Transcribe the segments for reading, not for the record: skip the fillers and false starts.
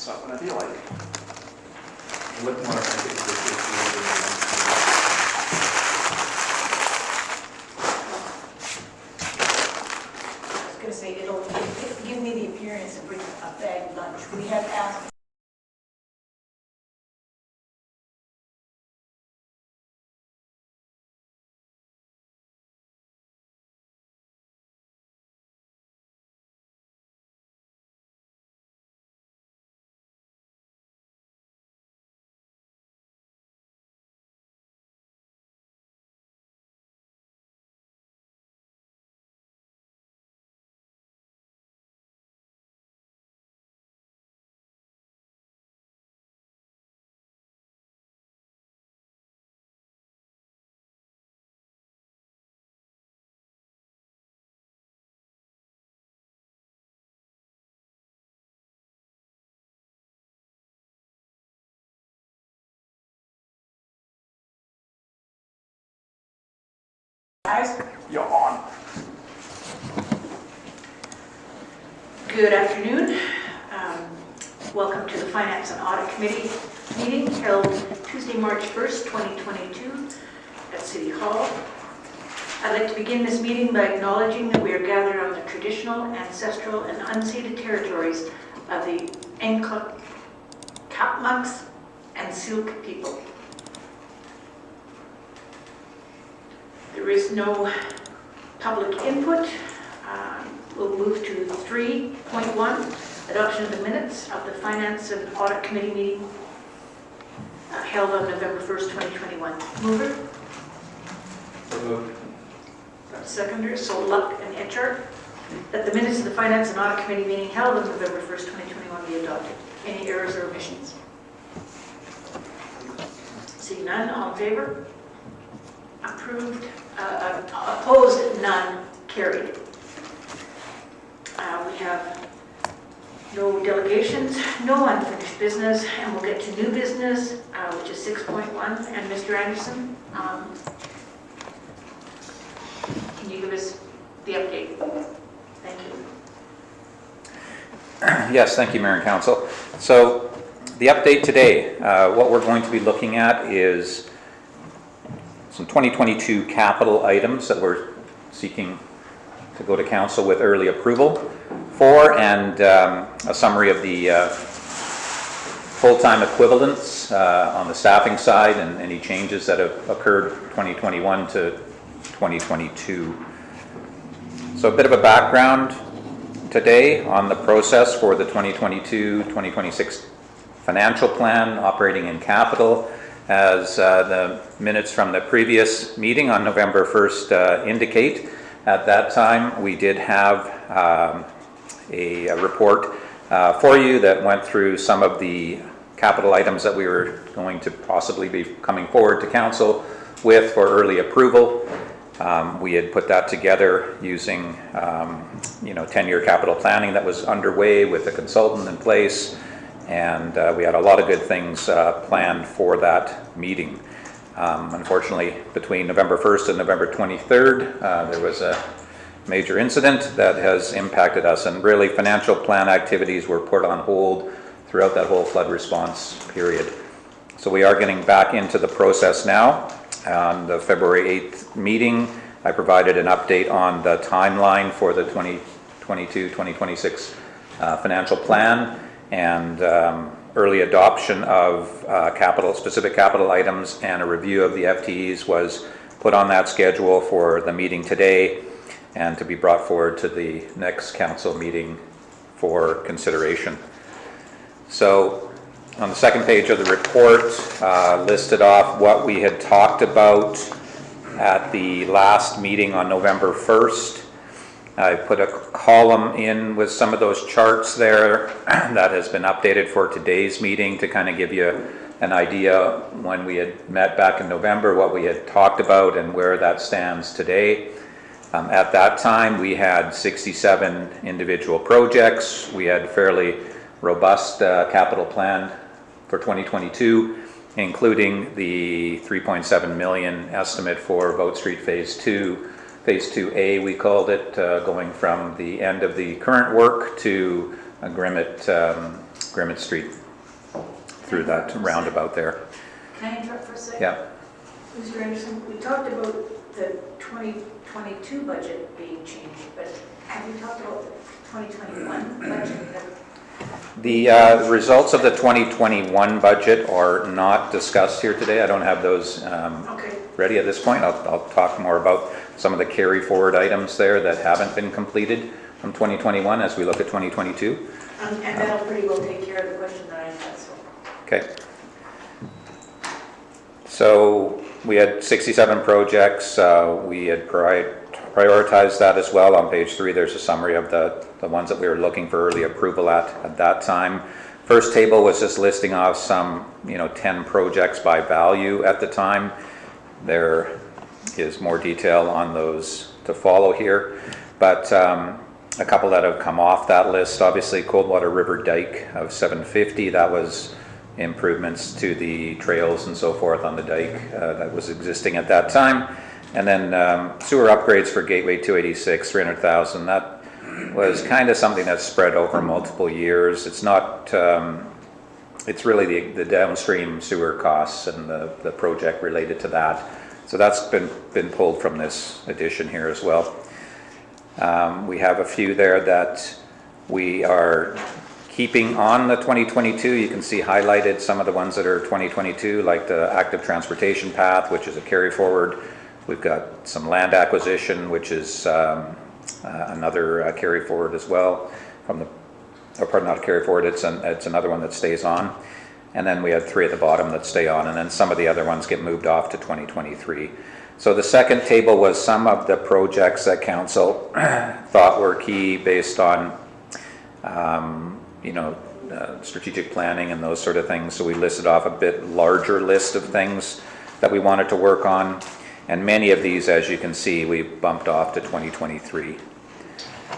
What's that going to be like? What more I think I was going to say, it'll give me the appearance of bringing a bag lunch. We have asked. You're on. Good afternoon. Welcome to the Finance and Audit Committee meeting held Tuesday, March 1st, 2022 at City Hall. I'd like to begin this meeting by acknowledging that we are gathered on the traditional, ancestral, and unceded territories of the Enkla, Kapmaks, and Silk people. There is no public input. We'll move to 3.1, adoption of the minutes of the Finance and Audit Committee meeting held on November 1st, 2021. Mover? So moved. Seconder, so Luck and Etchart, that the minutes of the Finance and Audit Committee meeting held on November 1st, 2021 be adopted. Any errors or omissions? Seeing none, all in favor? Approved. Opposed, none. Carried. We have no delegations, no unfinished business, and we'll get to new business, which is 6.1. And Mr. Anderson, can you give us the update? Thank you. Yes, thank you, Mayor and Council. So the update today, what we're going to be looking at is some 2022 capital items that we're seeking to go to Council with early approval for, and a summary of the full-time equivalents on the staffing side and any changes that have occurred 2021 to 2022. So a bit of a background today on the process for the 2022-2026 financial plan, operating in capital. As the minutes from the previous meeting on November 1st indicate, at that time we did have a report for you that went through some of the capital items that we were going to possibly be coming forward to Council with for early approval. We had put that together using 10-year capital planning that was underway with a consultant in place. And we had a lot of good things planned for that meeting. Unfortunately, between November 1st and November 23rd, there was a major incident that has impacted us, and really financial plan activities were put on hold throughout that whole flood response period. So we are getting back into the process now. On the February 8th meeting, I provided an update on the timeline for the 2022-2026 financial plan, and early adoption of specific capital items and a review of the FTEs was put on that schedule for the meeting today and to be brought forward to the next council meeting for consideration. So on the second page of the report, listed off what we had talked about at the last meeting on November 1st. I put a column in with some of those charts there that has been updated for today's meeting to kind of give you an idea when we had met back in November, what we had talked about and where that stands today. At that time, we had 67 individual projects. We had fairly robust capital plan for 2022, including the $3.7 million estimate for Boat Street Phase 2. Phase 2A, we called it, going from the end of the current work to Grimmett Grimmett Street through that roundabout there. Can I interrupt for a second? Yeah. Mr. Anderson, we talked about the 2022 budget being changed, but have we talked about the 2021 budget? The results of the 2021 budget are not discussed here today. I don't have those Okay. ready at this point. I'll talk more about some of the carry forward items there that haven't been completed from 2021 as we look at 2022. And that'll pretty well take care of the question that I had, so. Okay. So we had 67 projects. We had prioritized that as well. On page 3, there's a summary of the ones that we were looking for early approval at that time. First table was just listing off some, 10 projects by value at the time. There is more detail on those to follow here. But a couple that have come off that list, obviously Coldwater River Dike of 750, that was improvements to the trails and so forth on the dike that was existing at that time. And then sewer upgrades for Gateway 286, 300,000. That was kind of something that's spread over multiple years. It's not, it's really the downstream sewer costs and the project related to that. So that's been pulled from this edition here as well. We have a few there that we are keeping on the 2022. You can see highlighted some of the ones that are 2022, like the active transportation path, which is a carry forward. We've got some land acquisition, which is another carry forward as well from the, or pardon, not a carry forward, it's another one that stays on. And then we have 3 at the bottom that stay on, and then some of the other ones get moved off to 2023. So the second table was some of the projects that council thought were key based on strategic planning and those sort of things. So we listed off a bit larger list of things that we wanted to work on. And many of these, as you can see, we bumped off to 2023.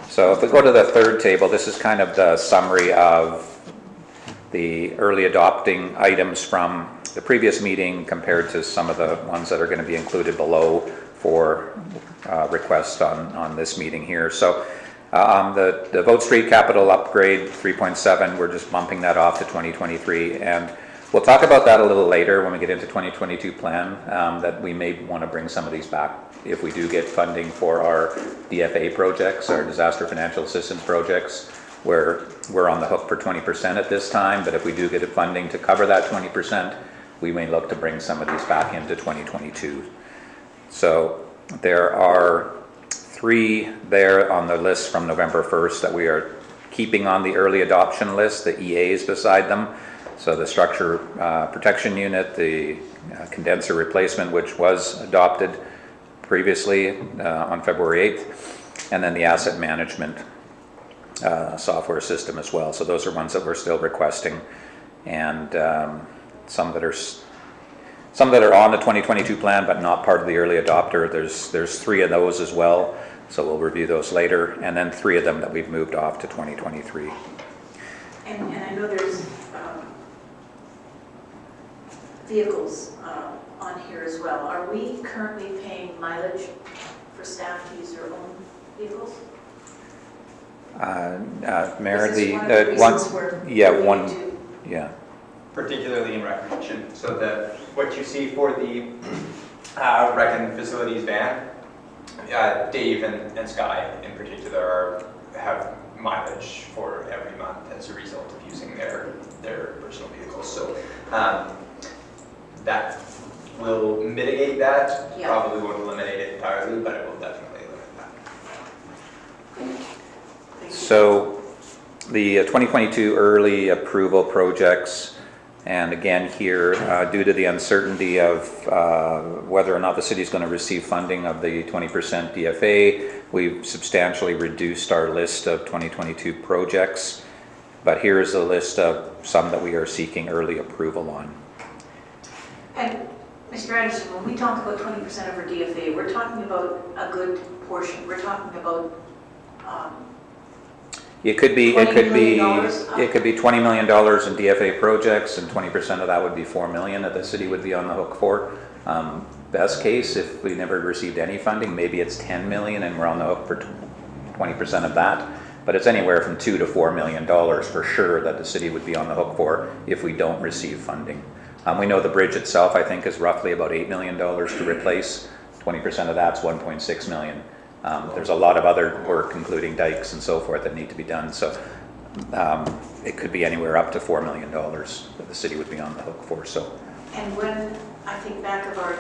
So if we go to the third table, this is kind of the summary of the early adopting items from the previous meeting compared to some of the ones that are going to be included below for requests on this meeting here. So the Vote Street capital upgrade 3.7, we're just bumping that off to 2023, and we'll talk about that a little later when we get into 2022 plan, that we may want to bring some of these back if we do get funding for our DFA projects, our disaster financial assistance projects, where we're on the hook for 20% at this time, but if we do get funding to cover that 20%, we may look to bring some of these back into 2022. So there are 3 there on the list from November 1st that we are keeping on the early adoption list, the EAs beside them. So the structure protection unit, the condenser replacement, which was adopted previously on February 8th, and then the asset management software system as well. So those are ones that we're still requesting, and some that are on the 2022 plan but not part of the early adopter. There's 3 of those as well, so we'll review those later, and then 3 of them that we've moved off to 2023. And I know there's vehicles on here as well. Are we currently paying mileage for staff to use their own vehicles? Mayor, This is one of the reasons we're looking to- yeah. Particularly in recreation, so that what you see for the rec and facilities van, Dave and Sky in particular have mileage for every month as a result of using their personal vehicles. So that will mitigate that. Yeah. Probably won't eliminate it entirely, but it will definitely limit that. Thank you. So the 2022 early approval projects, and again here, due to the uncertainty of whether or not the city is going to receive funding of the 20% DFA, we've substantially reduced our list of 2022 projects. But here is a list of some that we are seeking early approval on. And Mr. Anderson, when we talk about 20% of our DFA, we're talking about a good portion. We're talking about It could be $20 million $20 million in DFA projects, and 20% of that would be $4 million that the city would be on the hook for. Best case, if we never received any funding, maybe it's $10 million and we're on the hook for 20% of that. but it's anywhere from $2 to $4 million for sure that the city would be on the hook for if we don't receive funding. We know the bridge itself, I think, is roughly about $8 million to replace. 20% of that's 1.6 million. There's a lot of other work, including dikes and so forth, that need to be done. So it could be anywhere up to $4 million that the city would be on the hook for. So, And when I think back of our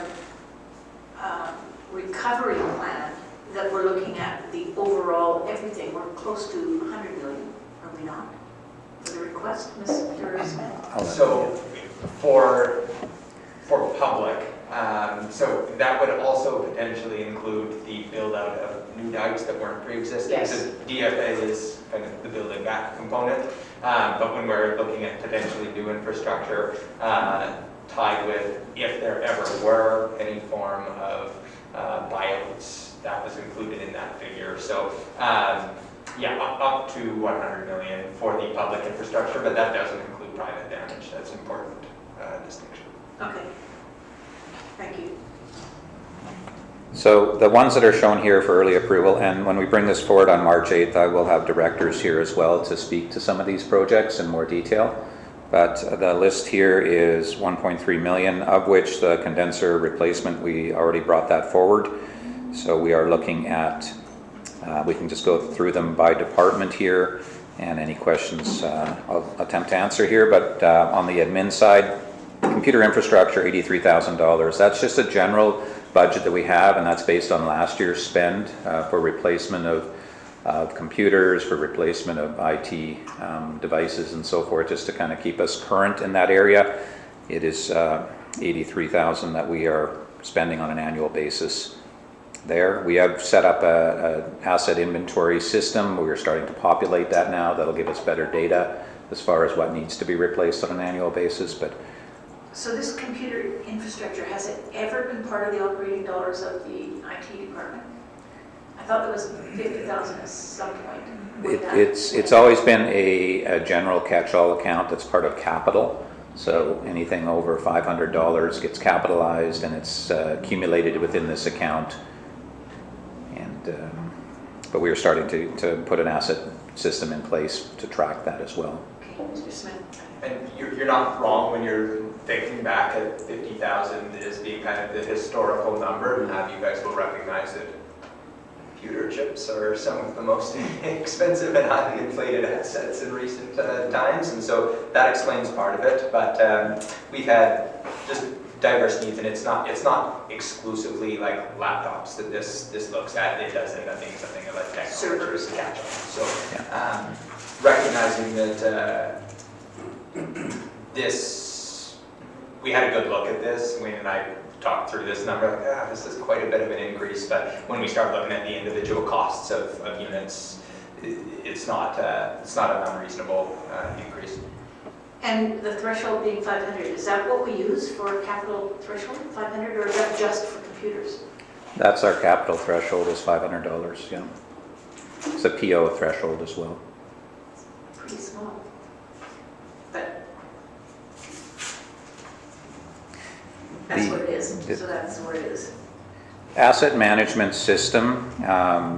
recovery plan, that we're looking at the overall everything, we're close to 100 million, are we not? For the request, Mr. Smith? So for public, so that would also potentially include the build out of new dikes that weren't pre-existing. Yes. So DFA is kind of the building back component, but when we're looking at potentially new infrastructure tied with if there ever were any form of buyouts, that was included in that figure. So yeah, up to 100 million for the public infrastructure, but that doesn't include private damage. That's an important distinction. Okay. Thank you. so the ones that are shown here for early approval, and when we bring this forward on March 8th, I will have directors here as well to speak to some of these projects in more detail. But the list here is 1.3 million, of which the condenser replacement, we already brought that forward. So we are looking at, we can just go through them by department here, and any questions I'll attempt to answer here. But on the admin side, computer infrastructure, $83,000. That's just a general budget that we have, and that's based on last year's spend for replacement of computers, for replacement of IT devices and so forth, just to kind of keep us current in that area. It is $83,000 that we are spending on an annual basis there. We have set up an asset inventory system. We're starting to populate that now. That'll give us better data as far as what needs to be replaced on an annual basis. But So this computer infrastructure, has it ever been part of the operating dollars of the IT department? I thought there was 50,000 at some point. with that. it's always been a general catch-all account that's part of capital. So anything over $500 gets capitalized, and it's accumulated within this account. And but we are starting to put an asset system in place to track that as well. Okay, Mr. Smith. And you're not wrong when you're thinking back at 50,000 as being kind of the historical number. You guys will recognize that computer chips are some of the most expensive and highly inflated assets in recent times, and so that explains part of it. But we've had just diverse needs, and it's not exclusively like laptops that this looks at. It does end up being something like tech servers catch on. So recognizing that we had a good look at this. Wayne and I talked through this number, like, this is quite a bit of an increase, but when we start looking at the individual costs of units, it's not an unreasonable increase. And the threshold being 500, is that what we use for capital threshold, 500, or is that just for computers? That's our capital threshold, is $500, yeah. It's a PO threshold as well. Pretty small. But that's what it is, so that's where it is. Asset management system,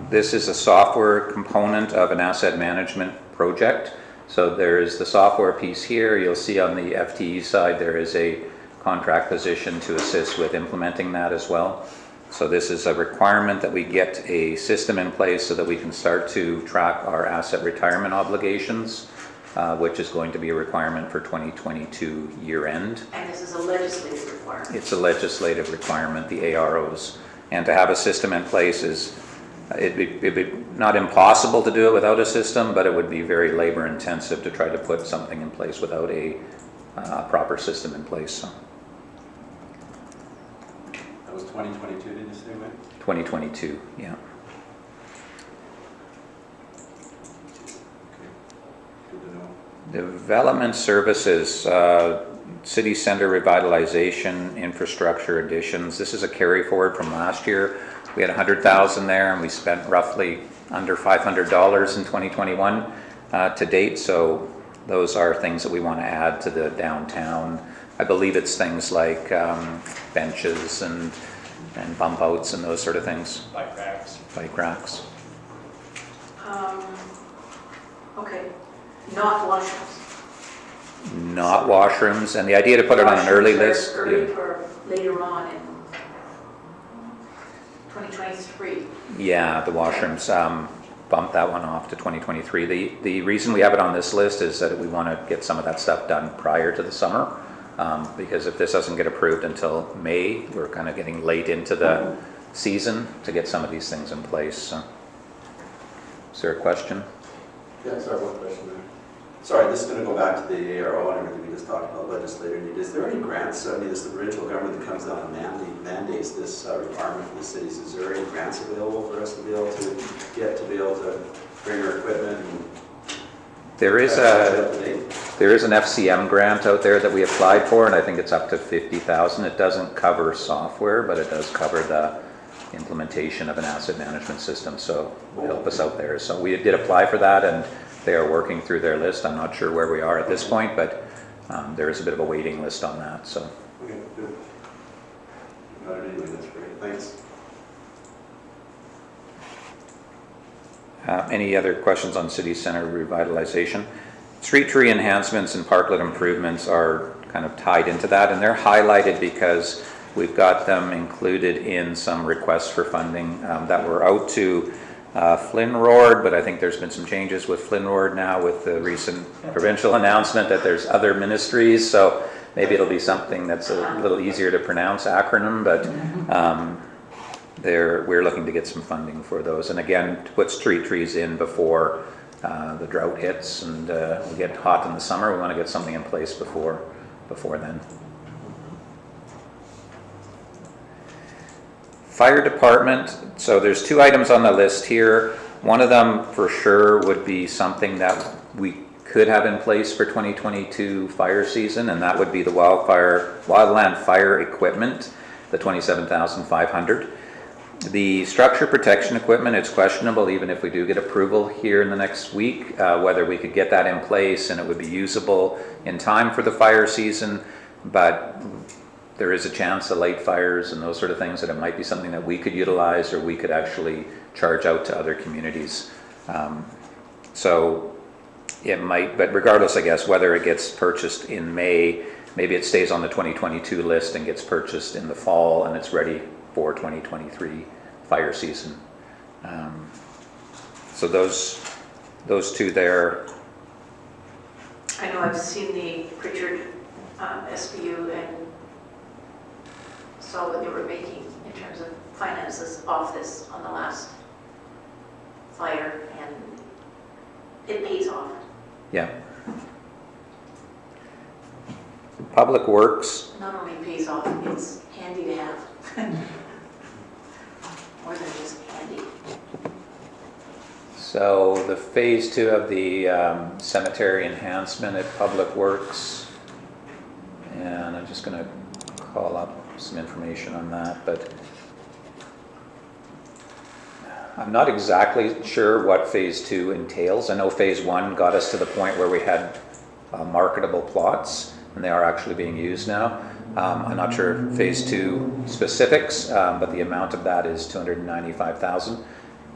this is a software component of an asset management project. So there is the software piece here. You'll see on the FTE side there is a contract position to assist with implementing that as well. So this is a requirement that we get a system in place so that we can start to track our asset retirement obligations, which is going to be a requirement for 2022 year end. And this is a legislative requirement. It's a legislative requirement, the AROs. And to have a system in place is, it'd be not impossible to do it without a system, but it would be very labor intensive to try to put something in place without a proper system in place. So. That was 2022, did you say, Wayne? 2022, yeah. Okay, good to know. Development services, city center revitalization, infrastructure additions. This is a carry forward from last year. We had 100,000 there, and we spent roughly under $500 in 2021 to date. So those are things that we want to add to the downtown. I believe it's things like benches and bump outs and those sort of things. Bike racks. Bike racks. Not washrooms. Not washrooms, and the idea to put it on an early Washrooms are list. Early for later on in 2023. Yeah, the washrooms, bump that one off to 2023. The reason we have it on this list is that we want to get some of that stuff done prior to the summer, because if this doesn't get approved until May, we're kind of getting late into the season to get some of these things in place. So. Is there a question? Yeah, sorry, one question there. Sorry, this is going to go back to the ARO and everything we just talked about, legislator need. Is there any grants, I mean, this is the provincial government that comes down and mandates this requirement for the cities. Is there any grants available for us to be able to get, to be able to bring our equipment and There is an FCM grant out there that we applied for, and I think it's up to $50,000. It doesn't cover software, but it does cover the implementation of an asset management system, so it will help us out there. So we did apply for that, and they are working through their list. I'm not sure where we are at this point, but there is a bit of a waiting list on that. So. Okay, good. Got it anyway, that's great. Thanks. Any other questions on city center revitalization? Street tree enhancements and parklet improvements are kind of tied into that, and they're highlighted because we've got them included in some requests for funding that were out to Flynn Road, but I think there's been some changes with Flynn Road now with the recent provincial announcement that there's other ministries, so maybe it'll be something that's a little easier to pronounce acronym, but we're looking to get some funding for those. And again, to put street trees in before the drought hits and we get hot in the summer, we want to get something in place before then. Fire department, so there's two items on the list here. One of them for sure would be something that we could have in place for 2022 fire season, and that would be the wildland fire equipment, the $27,500. The structure protection equipment, it's questionable even if we do get approval here in the next week, whether we could get that in place and it would be usable in time for the fire season, but there is a chance of late fires and those sort of things that it might be something that we could utilize or we could actually charge out to other communities. So it might, but regardless, I guess, whether it gets purchased in May, maybe it stays on the 2022 list and gets purchased in the fall and it's ready for 2023 fire season. So those two there. I know I've seen the Pritchard SBU and saw what they were making in terms of finances off this on the last fire, and it pays off. Yeah. Public Works. Not only pays off, it's handy to have. More than just handy. So the phase 2 of the cemetery enhancement at Public Works, and I'm just going to call up some information on that, but I'm not exactly sure what phase 2 entails. I know phase 1 got us to the point where we had marketable plots, and they are actually being used now. I'm not sure phase 2 specifics, but the amount of that is $295,000,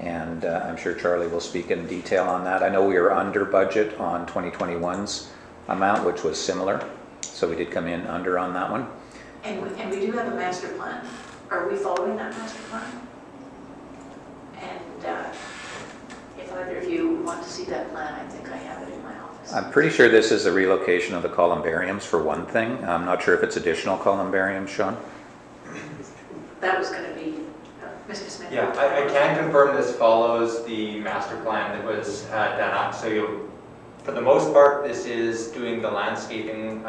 and I'm sure Charlie will speak in detail on that. I know we are under budget on 2021's amount, which was similar, so we did come in under on that one. And we do have a master plan. Are we following that master plan? And if either of you want to see that plan, I think I have it in my office. I'm pretty sure this is the relocation of the columbariums for one thing. I'm not sure if it's additional columbariums, Sean. That was going to be Mr. Smith. Yeah, I can confirm this follows the master plan that was done up. So for the most part, this is doing the landscaping,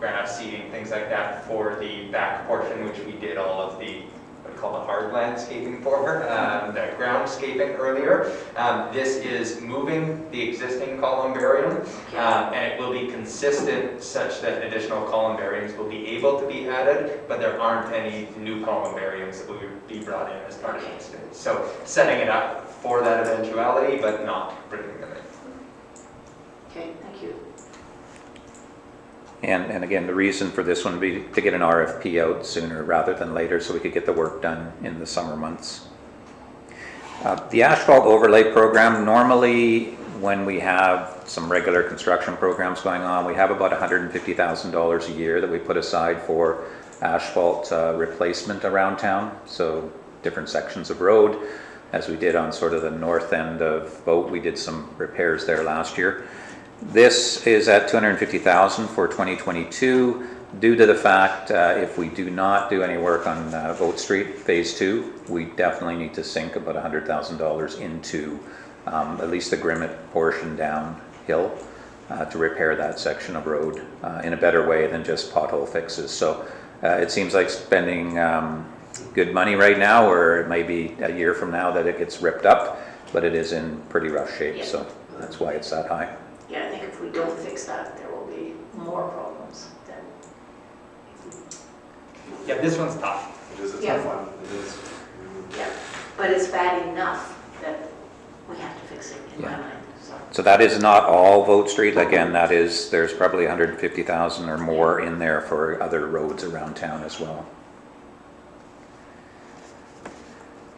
granite seeding, things like that for the back portion, which we did all of the, what we call the hard landscaping for, the groundscaping earlier. This is moving the existing columbarium, and it will be consistent such that additional columbariums will be able to be added, but there aren't any new columbariums that will be brought in as part of this. So setting it up for that eventuality, but not bringing them in. Okay, thank you. And again, the reason for this one would be to get an RFP out sooner rather than later so we could get the work done in the summer months. The asphalt overlay program, normally when we have some regular construction programs going on, we have about $150,000 a year that we put aside for asphalt replacement around town. So different sections of road, as we did on sort of the north end of Boat. We did some repairs there last year. This is at $250,000 for 2022 due to the fact if we do not do any work on Boat Street Phase 2, we definitely need to sink about $100,000 into at least the Grimmett portion downhill to repair that section of road in a better way than just pothole fixes. So it seems like spending good money right now, or it may be a year from now that it gets ripped up, but it is in pretty rough shape, Yeah. so that's why it's that high. Yeah, I think if we don't fix that, there will be more problems then. Yeah, this one's tough. It is a Yeah. tough one. It is. Yeah, but it's bad enough that we have to fix it in my Yeah. mind, so. So that is not all Vote Street. Again, that is, there's probably 150,000 or more in there for other roads around town as well.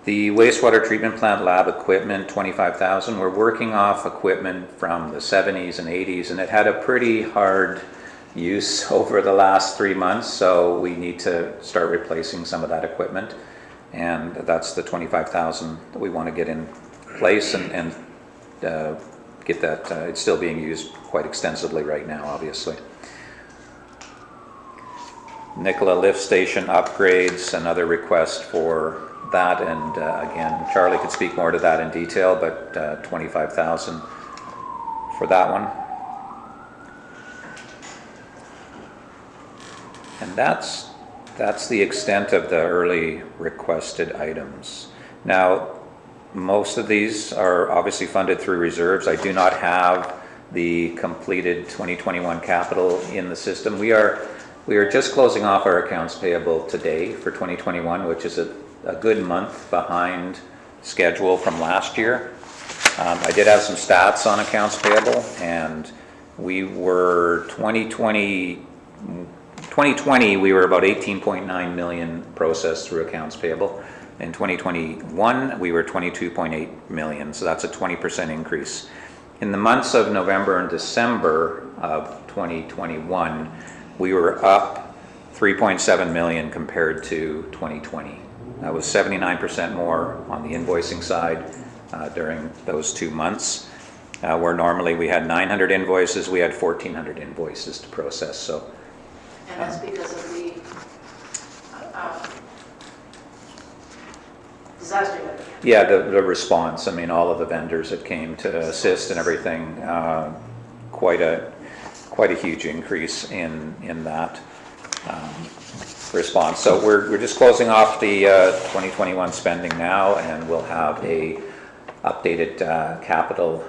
The wastewater treatment plant lab equipment, 25,000. We're working off equipment from the 70s and 80s, and it had a pretty hard use over the last 3 months, so we need to start replacing some of that equipment. And that's the 25,000 that we want to get in place and get that. It's still being used quite extensively right now, obviously. Nicola lift station upgrades, another request for that, and again, Charlie could speak more to that in detail, but 25,000 for that one. And that's the extent of the early requested items. Now, most of these are obviously funded through reserves. I do not have the completed 2021 capital in the system. We are just closing off our accounts payable today for 2021, which is a good month behind schedule from last year. I did have some stats on accounts payable, and we were 2020 we were about 18.9 million processed through accounts payable. In 2021 we were 22.8 million, so that's a 20% increase. In the months of November and December of 2021 we were up 3.7 million compared to 2020. That was 79% more on the invoicing side during those 2 months. Where normally we had 900 invoices, we had 1,400 invoices to process. So, And that's because of the disaster that we had. yeah, the response. I mean, all of the vendors that came to assist and everything, quite a huge increase in that response. So we're just closing off the 2021 spending now, and we'll have a updated capital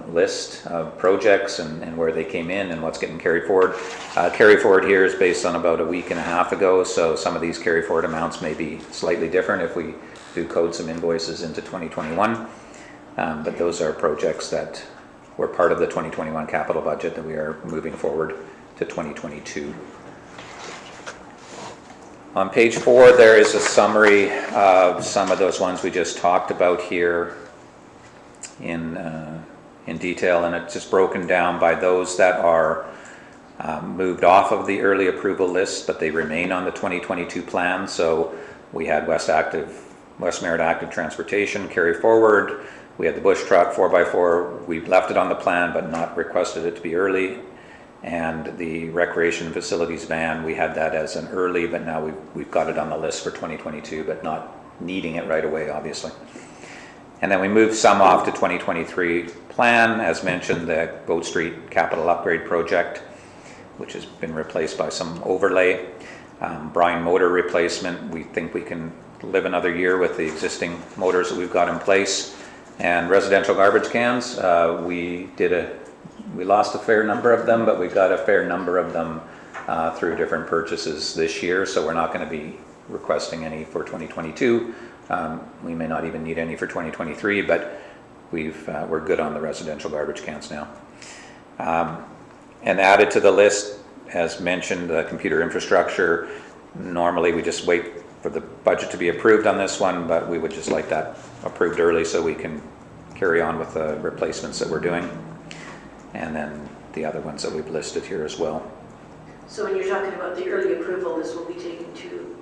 list of projects and where they came in and what's getting carried forward. Carry forward here is based on about a week and a half ago, so some of these carry forward amounts may be slightly different if we do code some invoices into 2021. But those are projects that were part of the 2021 capital budget that we are moving forward to 2022. On page 4, there is a summary of some of those ones we just talked about here in detail, and it's just broken down by those that are moved off of the early approval list, but they remain on the 2022 plan. So we had West Merritt Active Transportation carry forward. We had the bush truck 4x4. We left it on the plan, but not requested it to be early. And the recreation facilities van, we had that as an early, but now we've got it on the list for 2022, but not needing it right away, obviously. And then we moved some off to 2023 plan, as mentioned, the Boat Street Capital Upgrade Project, which has been replaced by some overlay. Brine motor replacement, we think we can live another year with the existing motors that we've got in place. And residential garbage cans, we lost a fair number of them, but we got a fair number of them through different purchases this year, so we're not going to be requesting any for 2022. We may not even need any for 2023, but we're good on the residential garbage cans now. And added to the list, as mentioned, the computer infrastructure. Normally we just wait for the budget to be approved on this one, but we would just like that approved early so we can carry on with the replacements that we're doing. And then the other ones that we've listed here as well. So when you're talking about the early approval, this will be taken to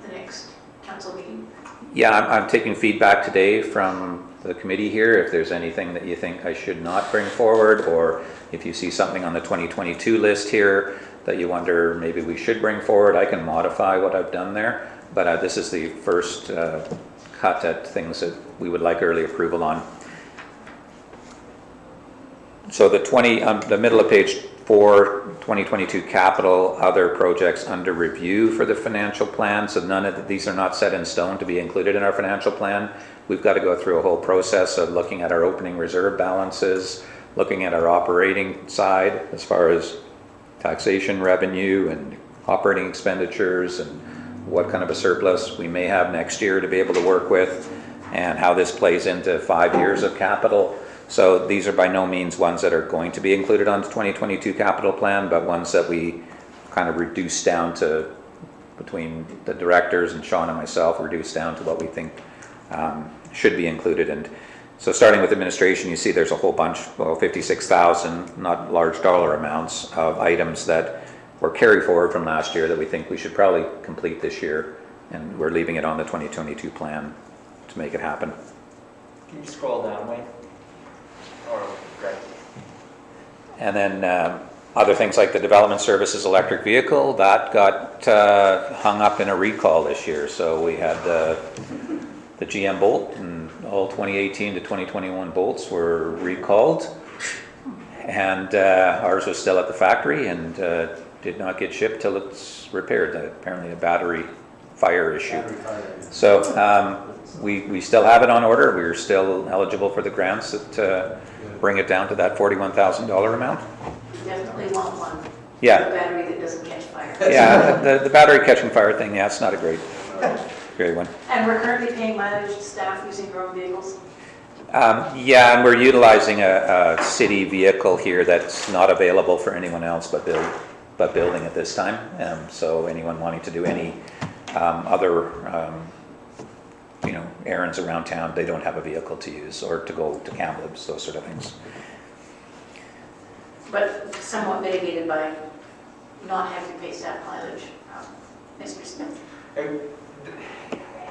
the next council meeting? Yeah, I'm taking feedback today from the committee here. If there's anything that you think I should not bring forward, or if you see something on the 2022 list here that you wonder maybe we should bring forward, I can modify what I've done there. But this is the first cut at things that we would like early approval on. So the middle of page 4, 2022 capital, other projects under review for the financial plan. So none of these are not set in stone to be included in our financial plan. We've got to go through a whole process of looking at our opening reserve balances, looking at our operating side as far as taxation revenue and operating expenditures and what kind of a surplus we may have next year to be able to work with, and how this plays into 5 years of capital. So these are by no means ones that are going to be included on the 2022 capital plan, but ones that we kind of reduce down to, between the directors and Sean and myself, reduce down to what we think should be included. And so starting with administration, you see there's a whole bunch, well, 56,000, not large dollar amounts, of items that were carried forward from last year that we think we should probably complete this year, and we're leaving it on the 2022 plan to make it happen. Can you scroll down, Wayne? Or Greg? And then other things like the development services electric vehicle, that got hung up in a recall this year. So we had the GM Bolt, and all 2018 to 2021 bolts were recalled. And ours was still at the factory and did not get shipped till it's repaired. Apparently a battery fire issue. So we still have it on order. We're still eligible for the grants that bring it down to that $41,000 amount. You definitely want one. Yeah. A battery that doesn't catch fire. Yeah, the battery catching fire thing, yeah, it's not a great one. And we're currently paying mileage to staff using their own vehicles? Yeah, and we're utilizing a city vehicle here that's not available for anyone else but building at this time. So anyone wanting to do any other errands around town, they don't have a vehicle to use, or to go to Kamloops, those sort of things. But somewhat mitigated by not having to pay staff mileage. Mr. Smith?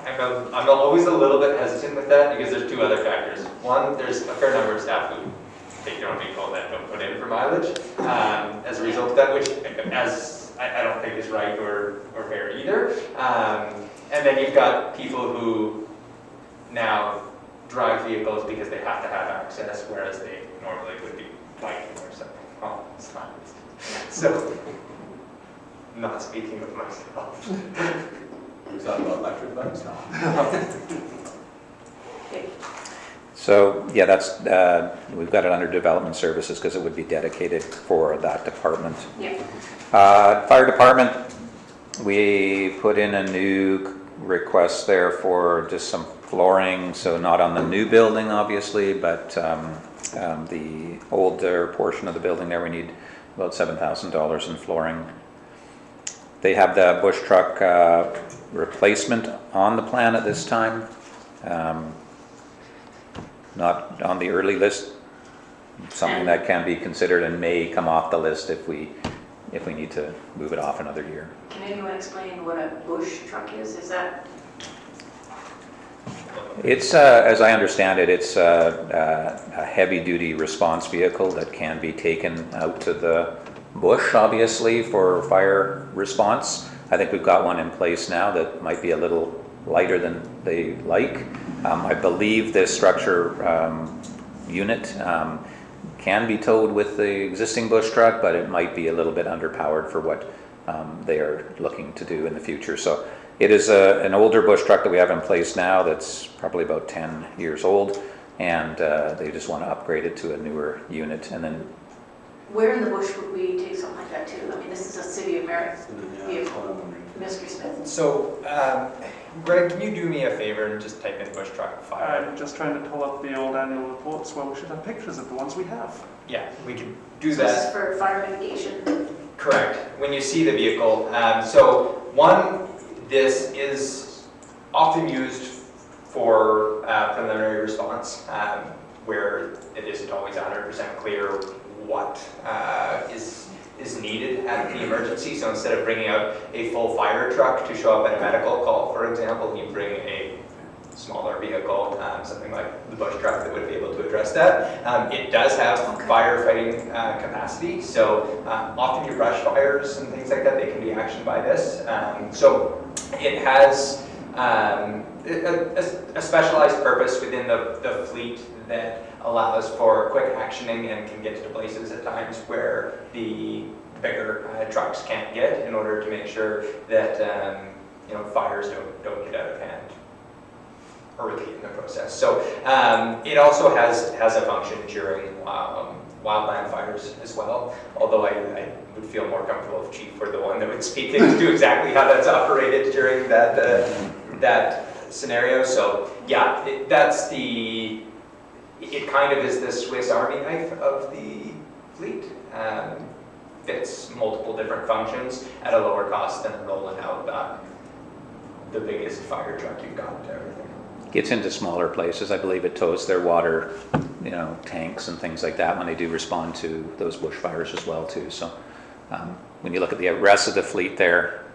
I'm always a little bit hesitant with that because there's two other factors. One, there's a fair number of staff who take their own vehicle that don't put in for mileage as a result of that, which I don't think is right or fair either. And then you've got people who now drive vehicles because they have to have access, whereas they normally would be biking or something. Oh, it's not. So, not speaking of myself. We're talking about electric bikes now. Okay. So yeah, that's we've got it under development services because it would be dedicated for that department. Yeah. Fire department, we put in a new request there for just some flooring, so not on the new building obviously, but the older portion of the building there, we need about $7,000 in flooring. They have the bush truck replacement on the plan at this time, not on the early list, something that can be considered and may come off the list if we need to move it off another year. Can anyone explain what a bush truck is? Is that? It's, as I understand it, it's a heavy-duty response vehicle that can be taken out to the bush, obviously, for fire response. I think we've got one in place now that might be a little lighter than they like. I believe this structure unit can be towed with the existing bush truck, but it might be a little bit underpowered for what they are looking to do in the future. So it is an older bush truck that we have in place now that's probably about 10 years old, and they just want to upgrade it to a newer unit. And then Where in the bush would we take something like that to? I mean, this is a City of Merritt vehicle. Mr. Smith? So, Greg, can you do me a favor and just type in bush truck fire? I'm just trying to pull up the old annual reports where we should have pictures of the ones we have. Yeah, we could do This is that. for fire mitigation. Correct. When you see the vehicle. So, one, this is often used for preliminary response. where it isn't always 100% clear what is needed at the emergency. So instead of bringing out a full fire truck to show up at a medical call, for example, you bring a smaller vehicle, something like the bush truck that would be able to address that. It does have firefighting capacity, so often your brush fires and things like that, they can be actioned by this. So it has a specialized purpose within the fleet that allows for quick actioning and can get to places at times where the bigger trucks can't get, in order to make sure that fires don't get out of hand early in the process. So it also has a function during wildland fires as well, although I would feel more comfortable if Chief were the one that would speak to exactly how that's operated during that scenario. So yeah, it kind of is the Swiss Army knife of the fleet. Fits multiple different functions at a lower cost than rolling out the biggest fire truck you've got to everything. Gets into smaller places. I believe it tows their water, tanks and things like that when they do respond to those bushfires as well too. So when you look at the rest of the fleet there,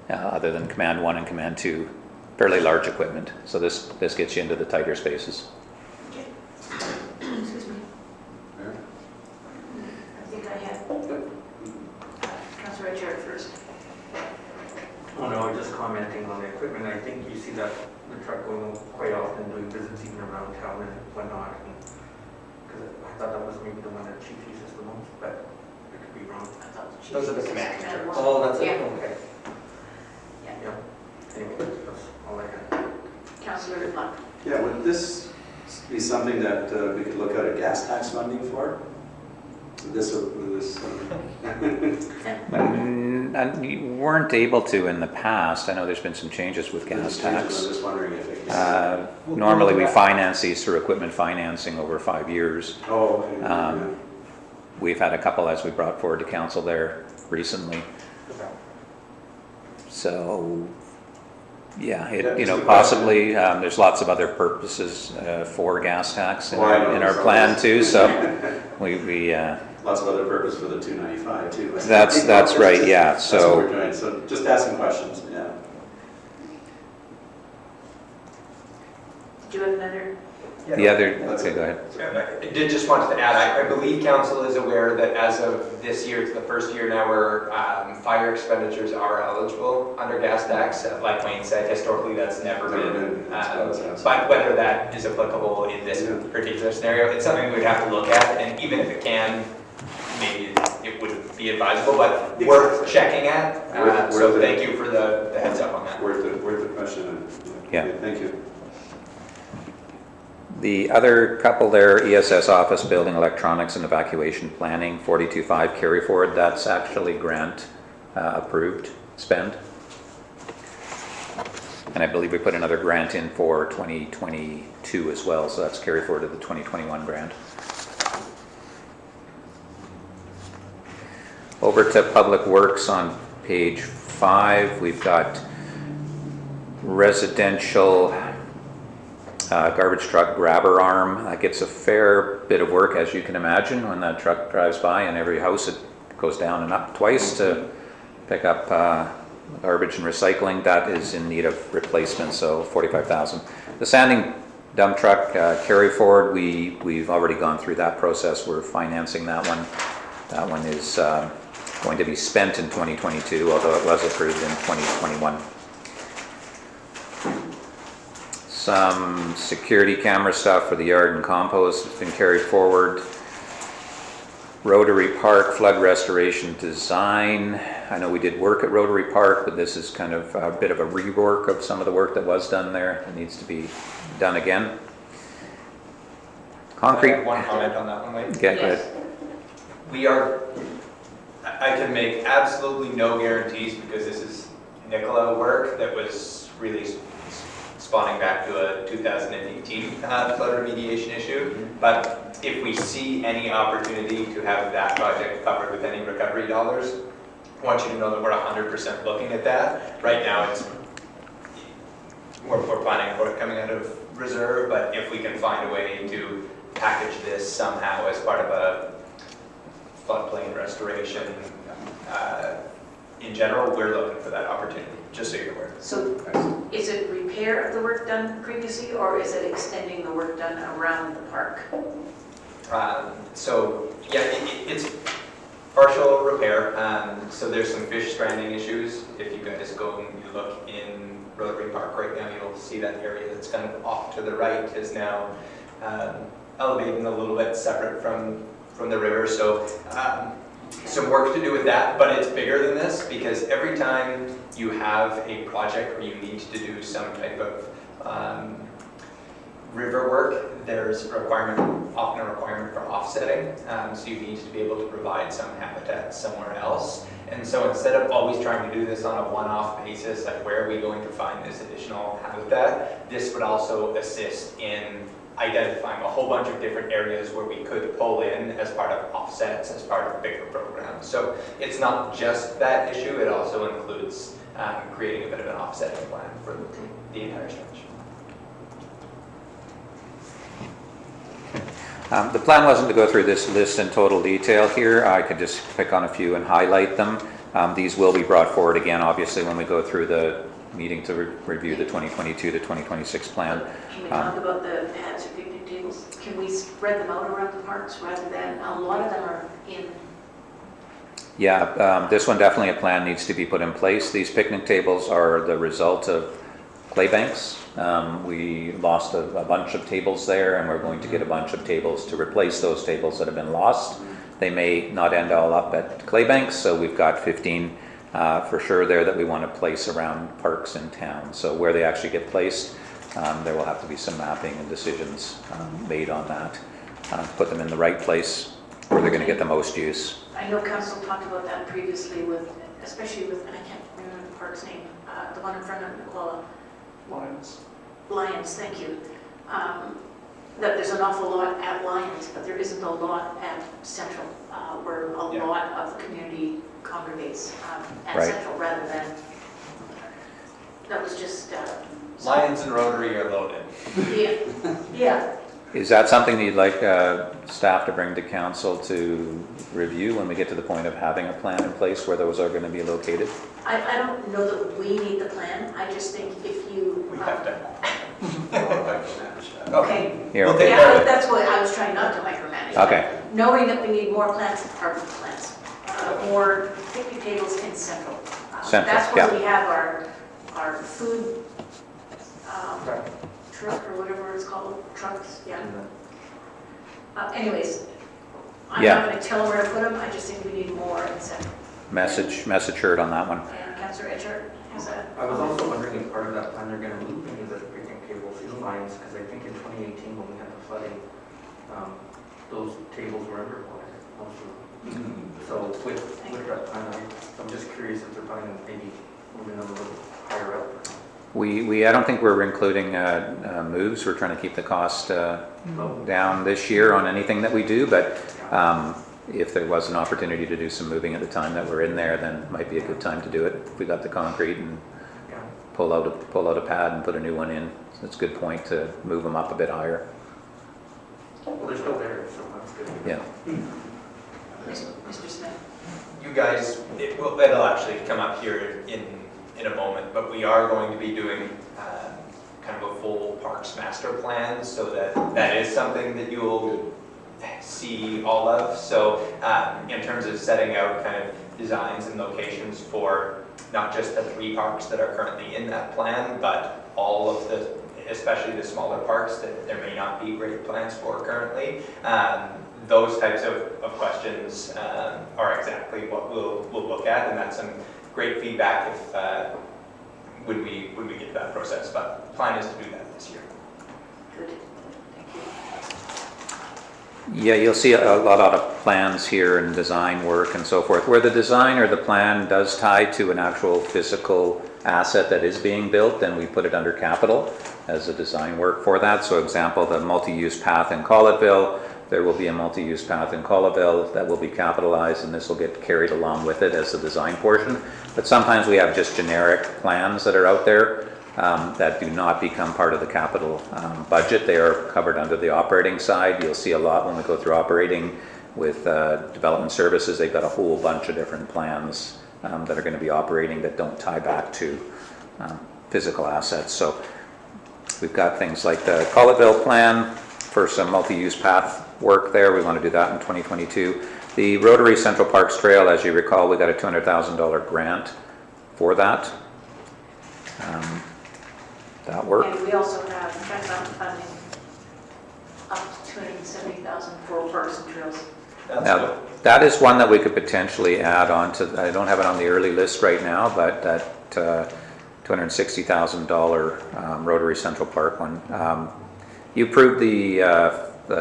other than Command 1 and Command 2, fairly large equipment. So this gets you into the tighter spaces. Excuse me. I think I had Councilor Richard first. Oh no, just commenting on the equipment. I think you see that the truck going quite often doing visits even around town and whatnot. Because I thought that was maybe the one that Chief uses the most, but I could be wrong. I thought the chief Those are the was command Command trucks. one. Oh, that's it. Yeah. Okay. Yeah. Yeah. Anyway, that's all I had. Councilor Luck. Yeah, would this be something that we could look at a gas tax funding for? And you weren't able to in the past. I know there's been some changes with gas I'm tax. just wondering if it can. Normally we finance these through equipment financing over 5 years. Oh, okay. Yeah. We've had a couple as we brought forward to council there recently. So, yeah, Yeah, just a possibly, there's lots of other purposes for gas tax in our plan too, so we Lots of other purpose for the 295 too. that's right, yeah, That's what so. we're doing, so just asking questions, yeah. Did you have another? The other, okay, go ahead. I did just want to add, I believe council is aware that as of this year, it's the first year now where fire expenditures are eligible under gas tax. Like Wayne said, historically that's never been. But whether that is applicable in this particular scenario, it's something we'd have to look at, and even if it can, maybe it wouldn't be advisable, but worth checking at. So thank you for the heads up on that. Worth the question. Yeah. Okay, thank you. The other couple there, ESS office building, electronics and evacuation planning, 42.5 carry forward, that's actually grant approved spend. And I believe we put another grant in for 2022 as well, so that's carry forward to the 2021 grant. Over to Public Works on page 5, we've got residential garbage truck grabber arm. Gets a fair bit of work, as you can imagine, when that truck drives by, and every house it goes down and up twice to pick up garbage and recycling. That is in need of replacement, so $45,000. The sanding dump truck carry forward, we've already gone through that process. We're financing that one. That one is going to be spent in 2022, although it was approved in 2021. Some security camera stuff for the yard and compost has been carried forward. Rotary Park flood restoration design. I know we did work at Rotary Park, but this is kind of a bit of a rework of some of the work that was done there. It needs to be done again. Concrete. One comment on that one, Wayne. Yeah, go ahead. I can make absolutely no guarantees because this is Nicola work that was really spawning back to a 2018 flood remediation issue. But if we see any opportunity to have that project covered with any recovery dollars, I want you to know that we're 100% looking at that. Right now, we're planning for it coming out of reserve, but if we can find a way to package this somehow as part of a floodplain restoration. In general, we're looking for that opportunity, just so you're aware. So is it repair of the work done previously, or is it extending the work done around the park? So yeah, it's partial repair. So there's some fish stranding issues. If you guys go and you look in Rotary Park right now, you'll see that area that's kind of off to the right is now elevating a little bit separate from the river. So some work to do with that, but it's bigger than this, because every time you have a project where you need to do some type of river work, there's often a requirement for offsetting. So you need to be able to provide some habitat somewhere else. And so instead of always trying to do this on a one-off basis, like where are we going to find this additional habitat, this would also assist in identifying a whole bunch of different areas where we could pull in as part of offsets, as part of bigger programs. So it's not just that issue, it also includes creating a bit of an offsetting plan for the entire stretch. The plan wasn't to go through this list in total detail here. I could just pick on a few and highlight them. These will be brought forward again, obviously, when we go through the meeting to review the 2022 to 2026 plan. Can we talk about the pads or picnic tables? Can we spread them out around the parks rather than, a lot of them are in? Yeah, this one definitely a plan needs to be put in place. These picnic tables are the result of clay banks. We lost a bunch of tables there, and we're going to get a bunch of tables to replace those tables that have been lost. They may not end all up at clay banks, so we've got 15 for sure there that we want to place around parks in town. So where they actually get placed, there will have to be some mapping and decisions made on that. Put them in the right place where they're going to get the most use. I know council talked about that previously with, especially with, and I can't remember the park's name, the one in front of Nicola. Lions, thank you. That there's an awful lot at Lions, but there isn't a lot at Central, where a lot of the community congregates at Right. Central rather than, that was just... Lions and Rotary are loaded. Yeah. Is that something that you'd like staff to bring to council to review when we get to the point of having a plan in place where those are going to be located? I don't know that we need the plan. I just think if you... We have to. Okay. Here, We'll okay. take care of Yeah, it. that's what I was trying not to micromanage. Okay. Knowing that we need more plants, or plants, more picnic tables in Central. Central, That's where yeah. we have our food truck or whatever it's called, trucks, yeah. Anyways, I'm Yeah. not going to tell them where to put them, I just think we need more in Central. Message heard on that one. And Councillor Etchart has a... I was also wondering if part of that plan they're going to move any of the picnic tables in lines, because I think in 2018 when we had the flooding, those tables were underwater, most of them. So with that plan, I'm just curious if they're planning on maybe moving them a little higher up. I don't think we're including moves. We're trying to keep the cost down this year on anything that we do, but if there was an opportunity to do some moving at the time that we're in there, then it might be a good time to do it. If we got the concrete and pull out a pad and put a new one in, it's a good point to move them up a bit higher. Well, they're still there, so that's good. Yeah. Mr. Smith. You guys, it'll actually come up here in a moment, but we are going to be doing kind of a full parks master plan, so that is something that you'll see all of. So in terms of setting out kind of designs and locations for not just the 3 parks that are currently in that plan, but all of especially the smaller parks that there may not be great plans for currently. Those types of questions are exactly what we'll look at, and that's some great feedback if when we get to that process. But the plan is to do that this year. Good, thank you. Yeah, you'll see a lot of plans here and design work and so forth. Where the design or the plan does tie to an actual physical asset that is being built, then we put it under capital as a design work for that. So example, the multi-use path in Collettville, there will be a multi-use path in Collettville that will be capitalized, and this will get carried along with it as the design portion. But sometimes we have just generic plans that are out there that do not become part of the capital budget. They are covered under the operating side. You'll see a lot when we go through operating with development services. They've got a whole bunch of different plans that are going to be operating that don't tie back to physical assets. So we've got things like the Collettville plan for some multi-use path work there. We want to do that in 2022. The Rotary Central Parks Trail, as you recall, we got a $200,000 grant for that. That worked. And we also have transit funding up to $270,000 for parks and trails. Now, that is one that we could potentially add on to. I don't have it on the early list right now, but that $260,000 Rotary Central Park one. You approved the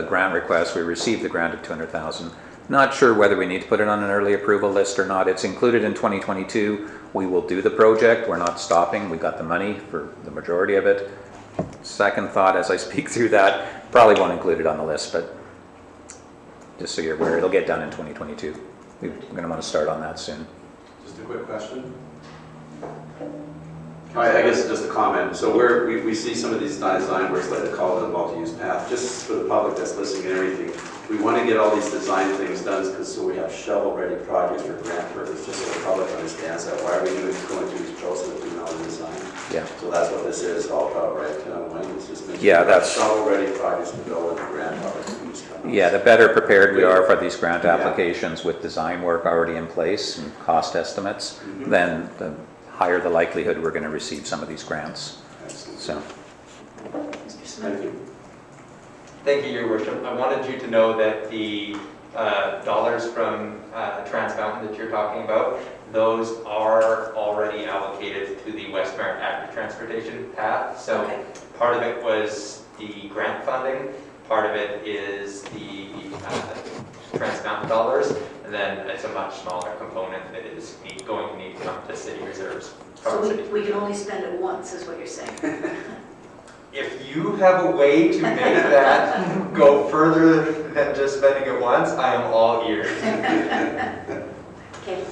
grant request. We received the grant of $200,000. Not sure whether we need to put it on an early approval list or not. It's included in 2022. We will do the project. We're not stopping. We got the money for the majority of it. Second thought as I speak through that, probably won't include it on the list, but just so you're aware, it'll get done in 2022. We're going to want to start on that soon. Just a quick question. I guess just a comment. So we see some of these design works, like the call it a multi-use path. Just for the public that's listening and everything, we want to get all these design things done because so we have shovel-ready projects for grant purpose, just so the public understands that. Why are we going through this process of doing all the design? Yeah. So that's what this is all about, right? Wayne? It's just making that's shovel-ready projects to go with the grant opportunities. Yeah, the better prepared we are for these grant applications with design work already in place and cost estimates, then the higher the likelihood we're going to receive some of these grants. Excellent. So, Mr. Smith? Thank you. Thank you, Your Worship. I wanted you to know that the dollars from Trans Mountain that you're talking about, those are already allocated to the West Merritt Active Transportation path. So Okay. part of it was the grant funding, part of it is the Trans Mountain dollars, and then it's a much smaller component that is going to need to come to city reserves. So we can only spend it once, is what you're saying? If you have a way to make that go further than just spending it once, I am all ears. Okay.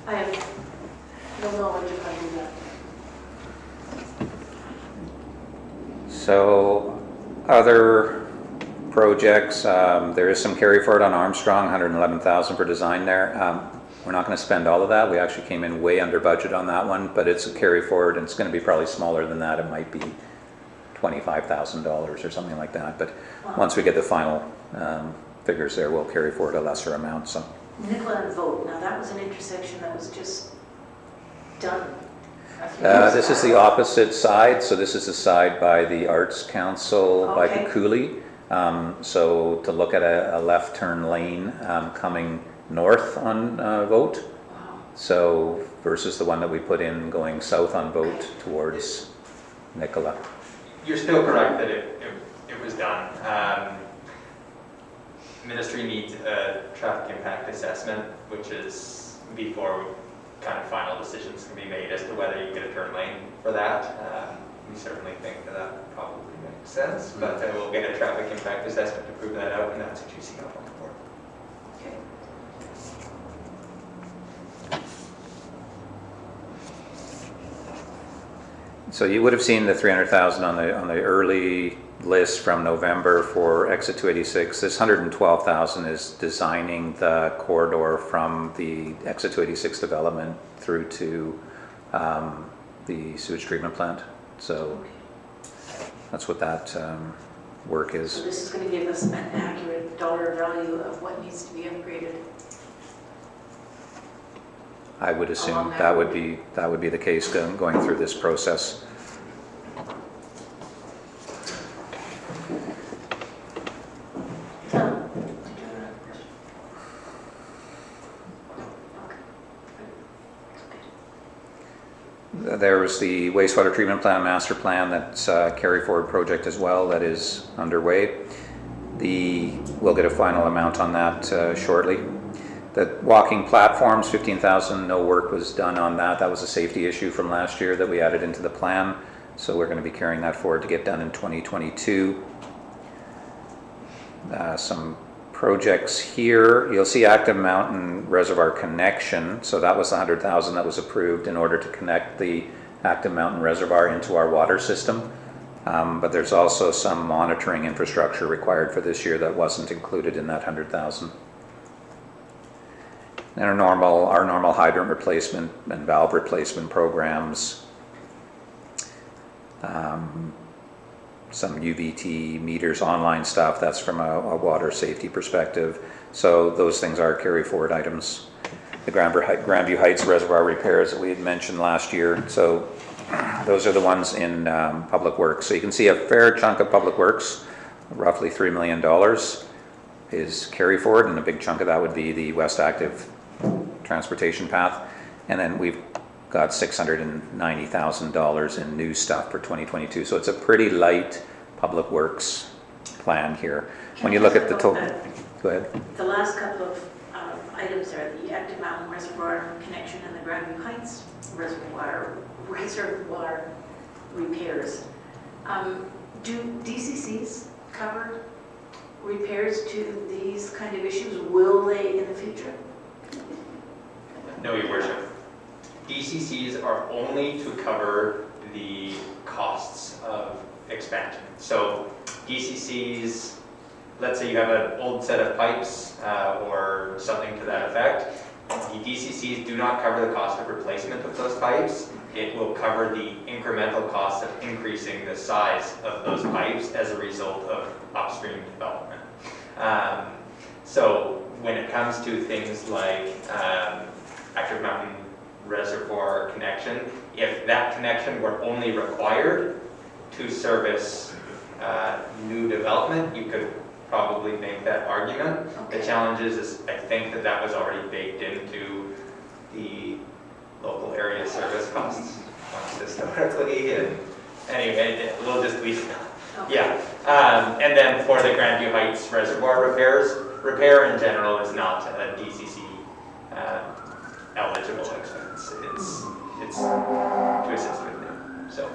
I have no knowledge of how to do that. so other projects, there is some carry forward on Armstrong, $111,000 for design there. We're not going to spend all of that. We actually came in way under budget on that one, but it's a carry forward and it's going to be probably smaller than that. It might be $25,000 or something like that. But once we get the final figures there, we'll carry forward a lesser amount. So Nicola and Vote, now that was an intersection that was just done. a few years this is back. the opposite side. So this is the side by the Arts Council by Okay. Kukuli. So to look at a left turn lane coming north on Vote. Wow. So versus the one that we put in going south on Boat towards Nicola. You're still correct that it was done. Ministry needs a traffic impact assessment, which is before kind of final decisions can be made as to whether you get a turn lane for that. We certainly think that probably makes sense, but we'll get a traffic impact assessment to prove that out, and that's what you see up on the board. Okay. So you would have seen the 300,000 on the early list from November for exit 286. This 112,000 is designing the corridor from the exit 286 development through to the sewage treatment plant. So that's what that work So is. this is going to give us an accurate dollar value of what needs to be upgraded. I would assume Along that would be the case going through this process. There was the wastewater treatment plant master plan, that's a carry forward project as well that is underway. We'll get a final amount on that shortly. The walking platforms, 15,000, no work was done on that. That was a safety issue from last year that we added into the plan. So we're going to be carrying that forward to get done in 2022. Some projects here. You'll see Active Mountain Reservoir connection. So that was the 100,000 that was approved in order to connect the Active Mountain Reservoir into our water system. But there's also some monitoring infrastructure required for this year that wasn't included in that 100,000. And our normal hydrant replacement and valve replacement programs, some UVT meters, online stuff, that's from a water safety perspective. So those things are carry forward items. The Grandview Heights Reservoir repairs that we had mentioned last year. So those are the ones in Public Works. So you can see a fair chunk of Public Works, roughly $3 million, is carry forward, and a big chunk of that would be the West Active transportation path. And then we've got $690,000 in new stuff for 2022. So it's a pretty light Public Works plan here. When you look at the total, go ahead. The last couple of items are the Active Mountain Reservoir connection and the Grandview Heights Reservoir repairs. Do DCCs cover repairs to these kind of issues? Will they in the future? No, Your Worship. DCCs are only to cover the costs of expansion. So DCCs, let's say you have an old set of pipes or something to that effect, the DCCs do not cover the cost of replacement of those pipes. It will cover the incremental cost of increasing the size of those pipes as a result of upstream development. So when it comes to things like Active Mountain Reservoir connection, if that connection were only required to service new development, you could probably make that argument. Okay. The challenge is I think that was already baked into the local area service costs historically, and anyway, we'll just leave it. Okay. Yeah, and then for the Grandview Heights Reservoir repairs, repair in general is not a DCC eligible expense. It's to assist with them. So.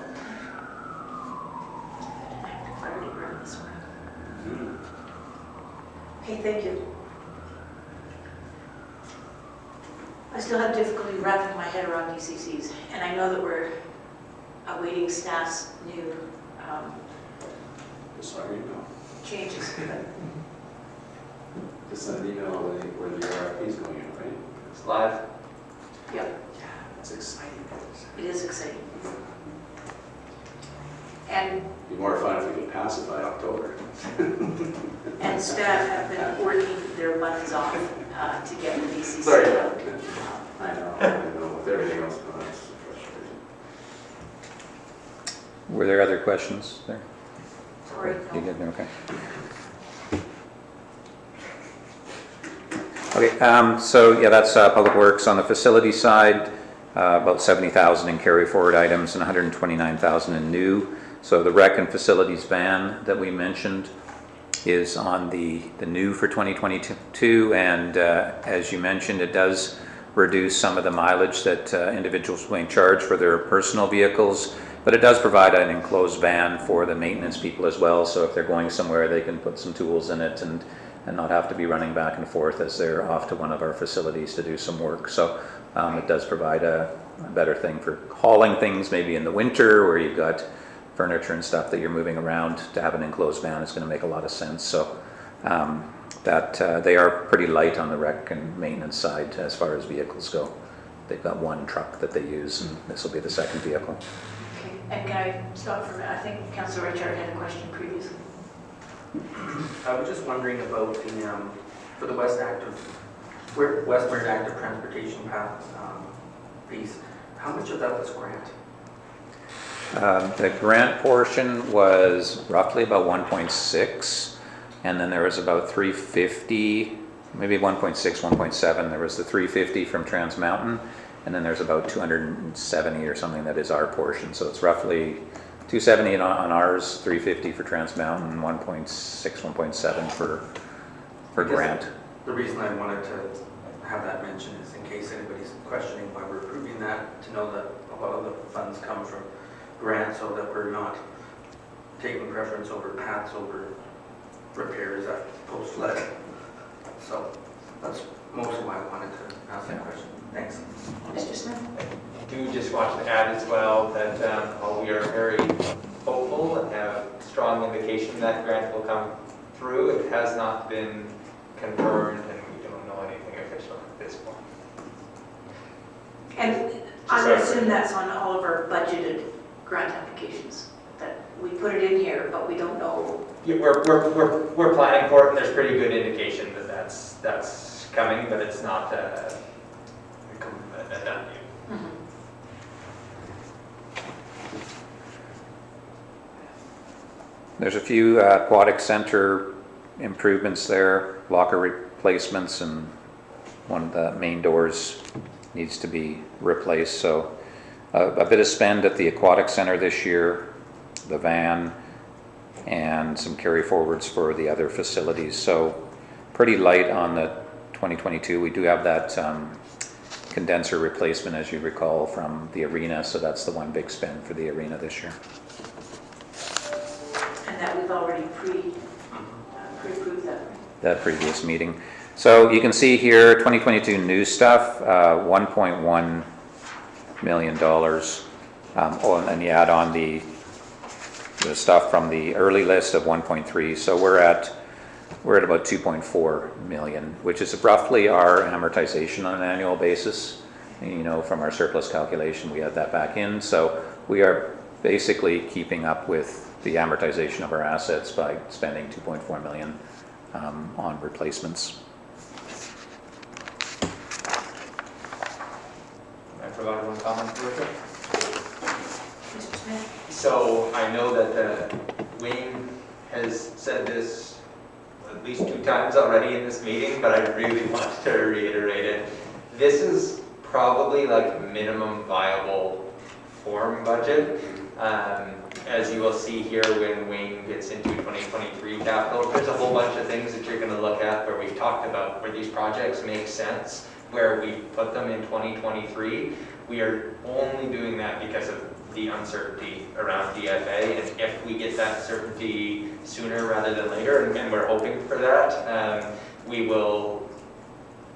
I've already run this one. Okay, thank you. I still have difficulty wrapping my head around DCCs, and I know that we're awaiting staff's new Just so you know. changes. But Just send an email where the RFP is going in, right? It's live. Yep, It's exciting. it is exciting. And It'd be more fun if we could pass it by October. staff have been working their butts off to get the DCC Sorry. out. I know, with everything else going on, it's frustrating. Were there other questions there? Sorry, You no. did, okay. Okay, so yeah, that's Public Works. On the facility side, about 70,000 in carry forward items and 129,000 in new. So the rec and facilities van that we mentioned is on the new for 2022, and as you mentioned, it does reduce some of the mileage that individuals may charge for their personal vehicles, but it does provide an enclosed van for the maintenance people as well. So if they're going somewhere, they can put some tools in it and not have to be running back and forth as they're off to one of our facilities to do some work. So it does provide a better thing for hauling things maybe in the winter where you've got furniture and stuff that you're moving around. To have an enclosed van is going to make a lot of sense. So they are pretty light on the rec and maintenance side as far as vehicles go. They've got one truck that they use, and this will be the second vehicle. Okay, and can I stop for a minute? I think Councillor Richard had a question previously. I was just wondering about the, for the westward active transportation path piece, how much of that was grant? The grant portion was roughly about 1.6, and then there was about 350, maybe 1.6, 1.7. There was the 350 from Trans Mountain, and then there's about 270 or something that is our portion. So it's roughly 270 on ours, 350 for Trans Mountain, 1.6, 1.7 for grant. The reason I wanted to have that mentioned is in case anybody's questioning why we're approving that, to know that a lot of the funds come from grants, so that we're not taking preference over paths over repairs at post-flood. So that's mostly why I wanted to ask that question. Thanks. Mr. Smith? I do just want to add as well that while we are very hopeful and have strong indication that grant will come through, it has not been confirmed and we don't know anything official at this point. And I would assume that's on all of our budgeted grant applications, that we put it in here, but we don't know. Yeah, we're planning for it, and there's pretty good indication that that's coming, but it's not a done deal. Mhm. There's a few aquatic center improvements there, locker replacements, and one of the main doors needs to be replaced. So a bit of spend at the aquatic center this year, the van, and some carry forwards for the other facilities. So pretty light on the 2022. We do have that condenser replacement, as you recall, from the arena. So that's the one big spend for the arena this year. And that we've already pre-approved that, right? That previous meeting. So you can see here, 2022 new stuff, $1.1 million. And then you add on the stuff from the early list of 1.3. So we're at about 2.4 million, which is roughly our amortization on an annual basis. You know, from our surplus calculation, we add that back in. So we are basically keeping up with the amortization of our assets by spending 2.4 million on replacements. Can I provide one comment real quick? Mr. Smith? So I know that Wayne has said this at least 2 times already in this meeting, but I really want to reiterate it. This is probably like minimum viable form budget. As you will see here when Wayne gets into 2023 capital, there's a whole bunch of things that you're going to look at where we've talked about where these projects make sense, where we put them in 2023. We are only doing that because of the uncertainty around DFA, and if we get that certainty sooner rather than later, and we're hoping for that, we will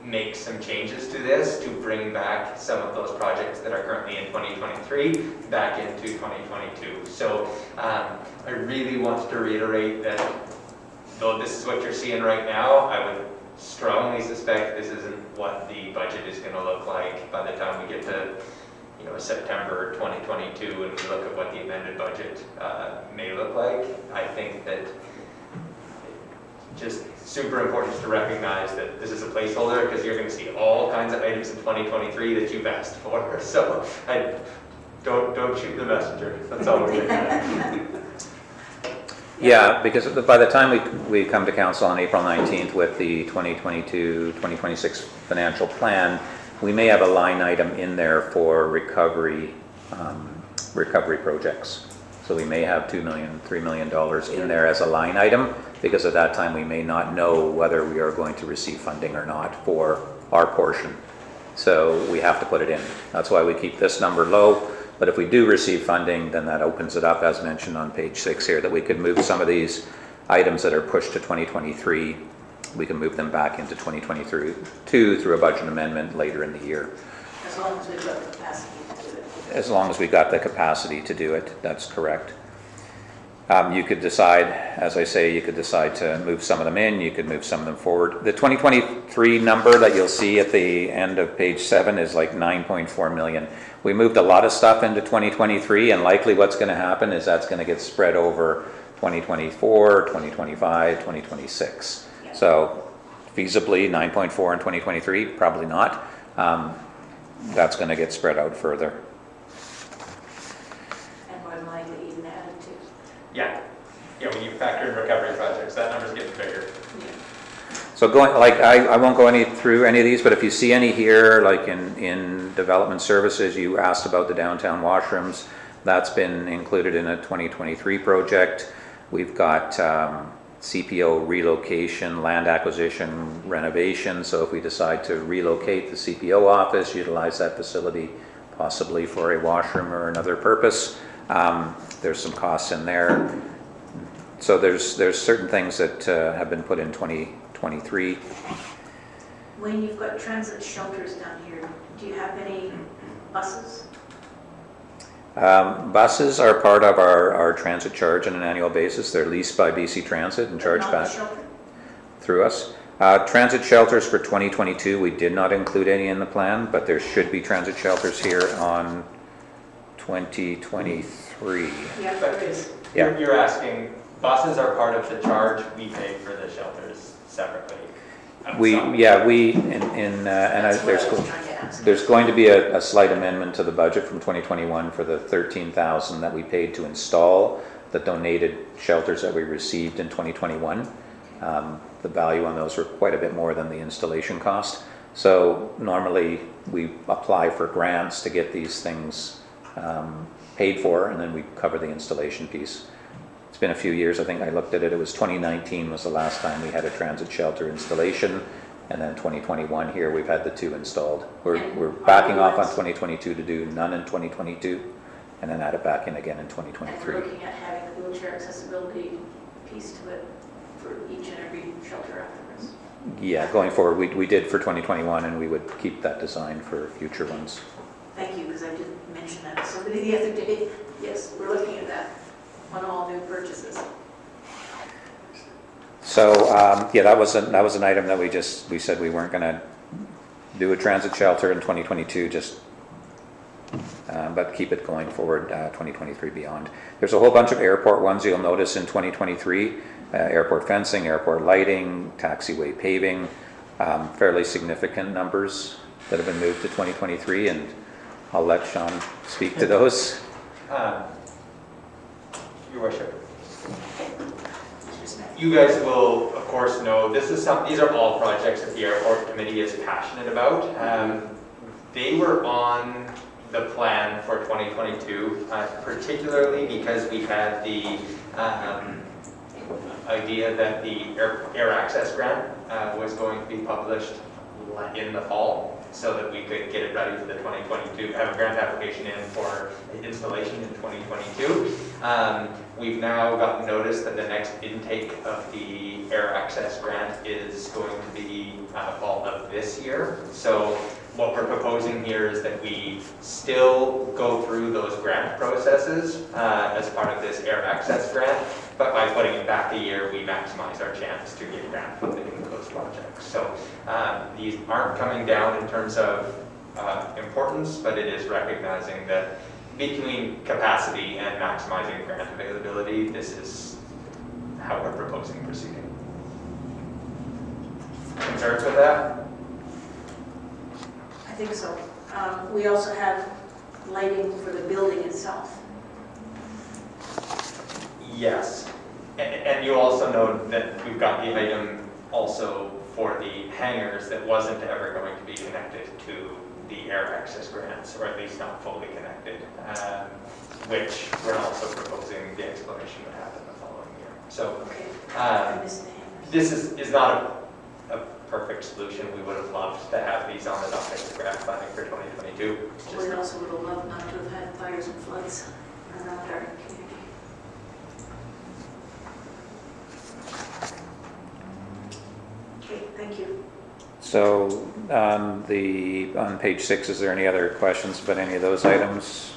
make some changes to this to bring back some of those projects that are currently in 2023 back into 2022. So I really want to reiterate that though this is what you're seeing right now, I would strongly suspect this isn't what the budget is going to look like by the time we get to September 2022 and we look at what the amended budget may look like. I think that just super important to recognize that this is a placeholder because you're going to see all kinds of items in 2023 that you've asked for. So don't shoot the messenger. That's all we're saying. Yeah, because by the time we come to council on April 19th with the 2022-2026 financial plan, we may have a line item in there for recovery projects. So we may have $2 million, $3 million in there as a line item, because at that time we may not know whether we are going to receive funding or not for our portion. So we have to put it in. That's why we keep this number low. But if we do receive funding, then that opens it up, as mentioned on page 6 here, that we could move some of these items that are pushed to 2023. We can move them back into 2022 through a budget amendment later in the year. As long as we've got the capacity to do it. As long as we got the capacity to do it, that's correct. You could decide, as I say, you could decide to move some of them in, you could move some of them forward. The 2023 number that you'll see at the end of page 7 is like 9.4 million. We moved a lot of stuff into 2023, and likely what's going to happen is that's going to get spread over 2024, 2025, 2026. Yeah. So feasibly 9.4 in 2023, probably not. That's going to get spread out further. And more than likely even added to. Yeah, when you factor in recovery projects, that number's getting bigger. So I won't go through any of these, but if you see any here, like in development services, you asked about the downtown washrooms. That's been included in a 2023 project. We've got CPO relocation, land acquisition, renovation. So if we decide to relocate the CPO office, utilize that facility possibly for a washroom or another purpose, there's some costs in there. So there's certain things that have been put in 2023. When you've got transit shelters down here, do you have any buses? Buses are part of our transit charge on an annual basis. They're leased by BC Transit and charged Not the back shelter? through us. Transit shelters for 2022, we did not include any in the plan, but there should be transit shelters here on 2023. Yeah, there is. Yeah. You're asking, buses are part of the charge, we pay for the shelters separately. That's what I was trying to ask. There's going to be a slight amendment to the budget from 2021 for the 13,000 that we paid to install the donated shelters that we received in 2021. The value on those were quite a bit more than the installation cost. So normally we apply for grants to get these things paid for, and then we cover the installation piece. It's been a few years, I think I looked at it, it was 2019 was the last time we had a transit shelter installation, and then 2021 here we've had the 2 installed. We're backing off on 2022 to do none in 2022, and then add it back in again in And 2023. we're looking at having the wheelchair accessibility piece to it for each and every shelter afterwards. Yeah, going forward, we did for 2021, and we would keep that design for future ones. Thank you, because I did mention that to somebody the other day. Yes, we're looking at that on all new purchases. So, yeah, that was an item that we said we weren't gonna do a transit shelter in 2022, but keep it going forward, 2023 beyond. There's a whole bunch of airport ones you'll notice in 2023, airport fencing, airport lighting, taxiway paving, fairly significant numbers that have been moved to 2023, and I'll let Sean speak to those. Your worship. You guys will, of course, know these are all projects that the airport committee is passionate about. They were on the plan for 2022, particularly because we had the idea that the air access grant was going to be published in the fall, so that we could get it ready for the 2022, have a grant application in for installation in 2022. We've now gotten notice that the next intake of the air access grant is going to be fall of this year. So what we're proposing here is that we still go through those grant processes as part of this air access grant, but by putting it back a year, we maximize our chance to get grant funding in those projects. So these aren't coming down in terms of importance, but it is recognizing that between capacity and maximizing grant availability, this is how we're proposing proceeding. Concerns with that? I think so. We also have lighting for the building itself. Yes. And you also know that we've got the item also for the hangars that wasn't ever going to be connected to the air access grants, or at least not fully connected, which we're also proposing the explanation would happen the following year. So Okay. I missed the this hangers. is not a perfect solution. We would have loved to have these on the docket for grant funding for 2022. We also would have loved not to have had fires and floods around our community. Okay, thank you. So on page 6, is there any other questions about any of those items?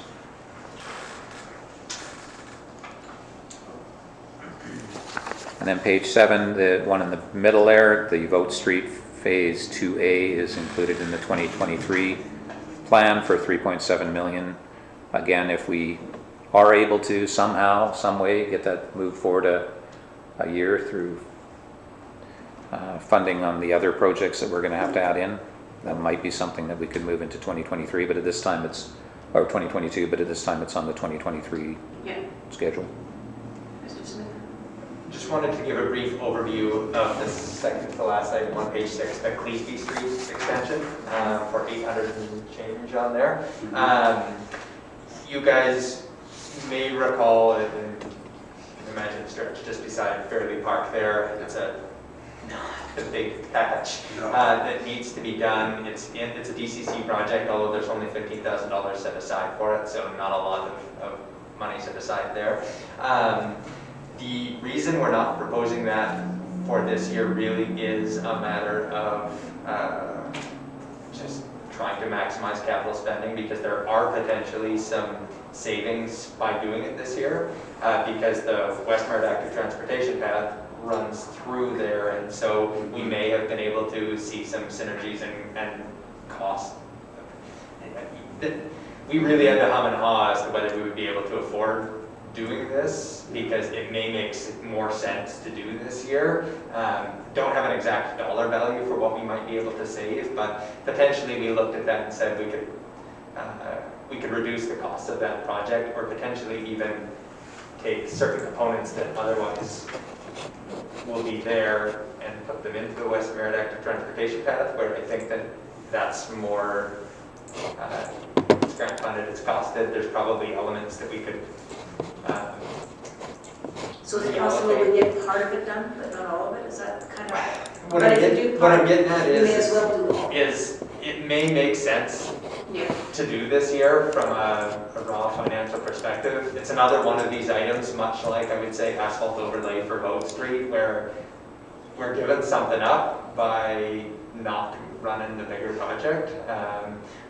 And then page 7, the one in the middle there, the Vote Street Phase 2A is included in the 2023 plan for 3.7 million. Again, if we are able to somehow, some way, get that moved forward a year through funding on the other projects that we're going to have to add in, that might be something that we could move into 2023, but at this time it's, or 2022, but at this time it's on the 2023 Yeah, schedule. Mr. Smith. Just wanted to give a brief overview of the second to last item on page 6, the Cleasby Street extension for 800 and change on there. You guys may recall, and imagine the stretch just beside Fairley Park there. It's a big patch that needs to be done. It's a DCC project, although there's only $15,000 set aside for it, so not a lot of money set aside there. The reason we're not proposing that for this year really is a matter of just trying to maximize capital spending, because there are potentially some savings by doing it this year, because the West Merritt Active Transportation Path runs through there, and so we may have been able to see some synergies and cost. We really had to hum and haw as to whether we would be able to afford doing this, because it may make more sense to do this year. Don't have an exact dollar value for what we might be able to save, but potentially we looked at that and said we could reduce the cost of that project, or potentially even take certain components that otherwise will be there and put them into the West Merritt Active Transportation Path, where I think that that's more it's grant funded, it's costed. There's probably elements that we could So is it possible we get part of it done, but not all of it? Is that kind of? what I'm getting at You may as is well do all. it may make sense Yeah. to do this year from a raw financial perspective. It's another one of these items, much like I would say asphalt overlay for Boat Street, where we're giving something up by not running the bigger project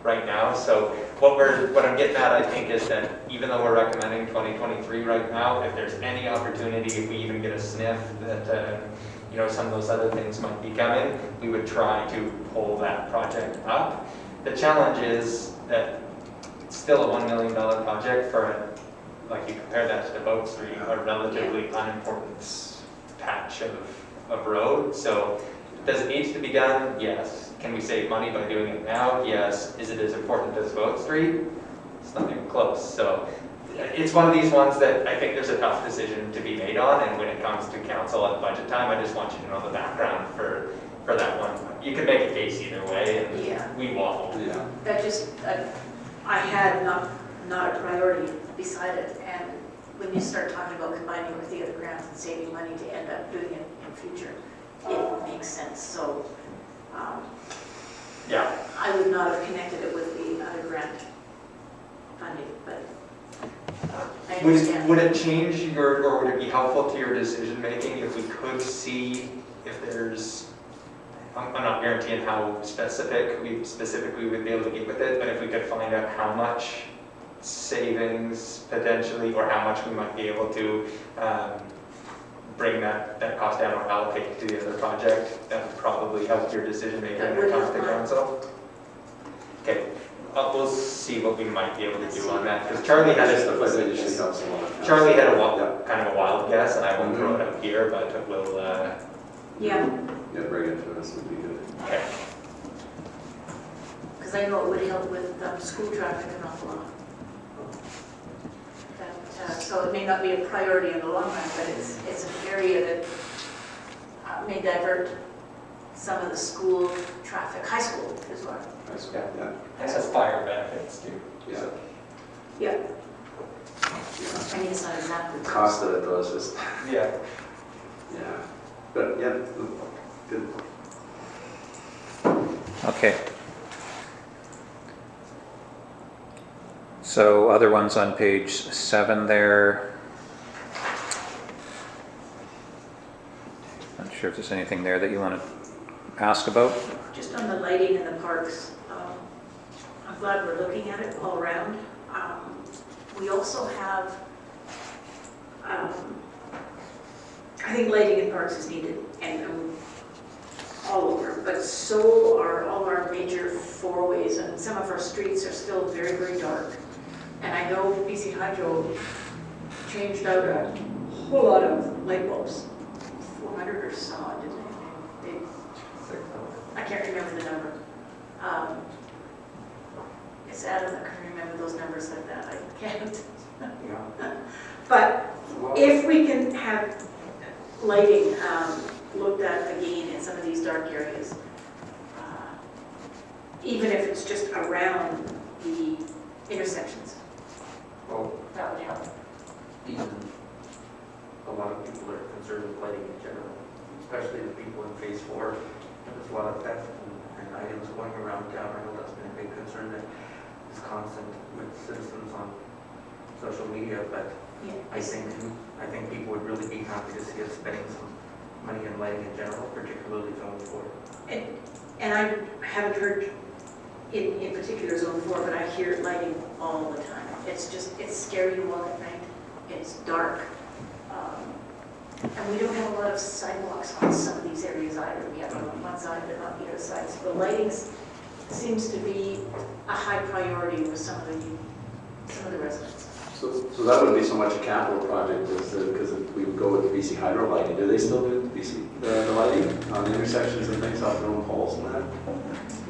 right now. So what I'm getting at, I think, is that even though we're recommending 2023 right now, if there's any opportunity, if we even get a sniff that some of those other things might be coming, we would try to pull that project up. The challenge is that it's still a $1 million project for, like you compare that to the Boat Street, a relatively unimportant patch of road. So does it need to be done? Yes. Can we save money by doing it now? Yes. Is it as important as Boat Street? It's not even close. So it's one of these ones that I think there's a tough decision to be made on, and when it comes to council at budget time, I just want you to know the background for that one. You can make a case either way, and Yeah. we waffle. Yeah. That just, I had not a priority beside it, and when you start talking about combining with the other grants and saving money to end up doing it in future, it makes sense. So Yeah. I would not have connected it with the other grant funding, but I understand. Would it change or would it be helpful to your decision making if we could see if there's, I'm not guaranteeing how specific we would be able to get with it, but if we could find out how much savings potentially, or how much we might be able to bring that cost down or allocate it to the other project, that would probably help your decision making That when it would comes to help mine. council. Okay, we'll see what we might be able to do on that, because Charlie had Just the a, budget usually helps a lot. Charlie had Yeah. kind of a wild guess, and I won't throw it out here, but we'll, Yeah, Yeah, bring it to us would be good. okay. because I know it would help with school traffic an awful lot. So it may not be a priority in the long run, but it's an area that may divert some of the school traffic, high school as well. Nice, yeah. This has fire benefits too. Yeah. Yeah, Yeah. I mean, it's not exactly. Cost of it though is just, Yeah. yeah. But yeah, good. Okay. So other ones on page 7 there. Not sure if there's anything there that you want to ask about. Just on the lighting in the parks, I'm glad we're looking at it all around. We also have, I think lighting in parks is needed and all over, but so are all our major fourways, and some of our streets are still very, very dark. And I know BC Hydro changed out a whole lot of light bulbs, 400 or so, didn't they? I can't remember the number. It's Adam that can remember those numbers like that. I can't. Yeah. But if we can have lighting looked at again in some of these dark areas, even if it's just around the intersections, Well, that would help. even a lot of people are concerned with lighting in general, especially the people in phase 4. There's a lot of theft and items going around town. I know that's been a big concern that is constant with citizens on social media, but Yeah. I think people would really be happy to see us spending money in lighting in general, particularly Zone 4. And I haven't heard in particular Zone 4, but I hear lighting all the time. It's scary to walk at night. It's dark. And we don't have a lot of sidewalks on some of these areas either. We have them on one side, but not the other side. So the lighting seems to be a high priority with some of the residents. So that wouldn't be so much a capital project because we would go with BC Hydro lighting. Do they still do the lighting on the intersections and things off their own poles and that?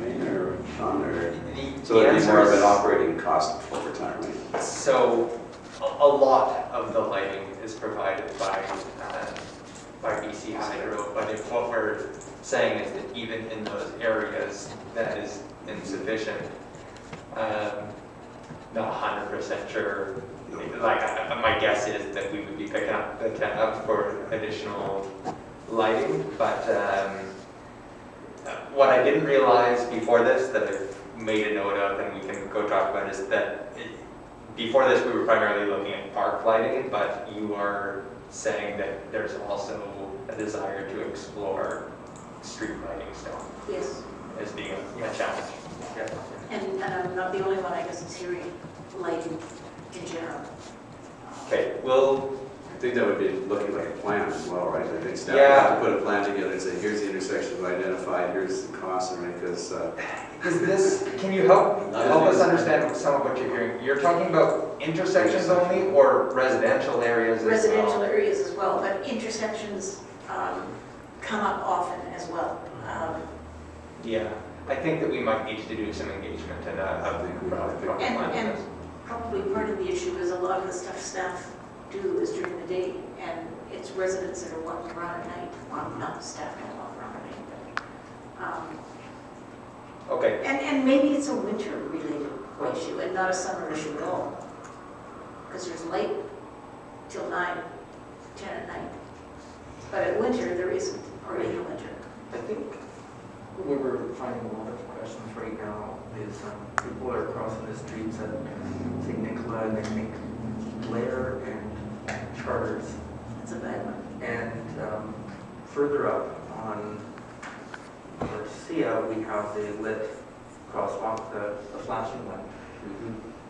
Wayne or Sean or? So it'd be more of an operating cost over time, right? So a lot of the lighting is provided by BC Hydro, but if what we're saying is that even in those areas that is insufficient, not 100% sure. Like my guess is that we would be picking up the tab for additional lighting, but what I didn't realize before this that I've made a note of and we can go talk about is that before this we were primarily looking at park lighting, but you are saying that there's also a desire to explore street lighting still. Yes. As being a challenge. Yeah. And I'm not the only one, I guess, is hearing lighting in general. Okay, well, I think that would be looking like a plan as well, right? I think staff Yeah. have to put a plan together and say, here's the intersection we identified, here's the cost, and because is this, can you help us understand some of what you're hearing? You're talking about intersections only or residential areas as well? Residential areas as well, but intersections come up often as well. Yeah, I think that we might need to do some engagement and I think we ought to pick a plan. And probably part of the issue is a lot of the stuff staff do is during the day, and it's residents that are walking around at night. Well, not staff don't walk around at night, but, Okay, and maybe it's a winter-related issue and not a summer issue at all, because there's light till 9, 10 at night. But at winter, there isn't, or in the winter. I think where we're finding a lot of questions right now is people are crossing the streets at St. Nicola and I think Blair and Charters. It's a bad one. And further up on Garcia, we have the lit crosswalk, the flashing one.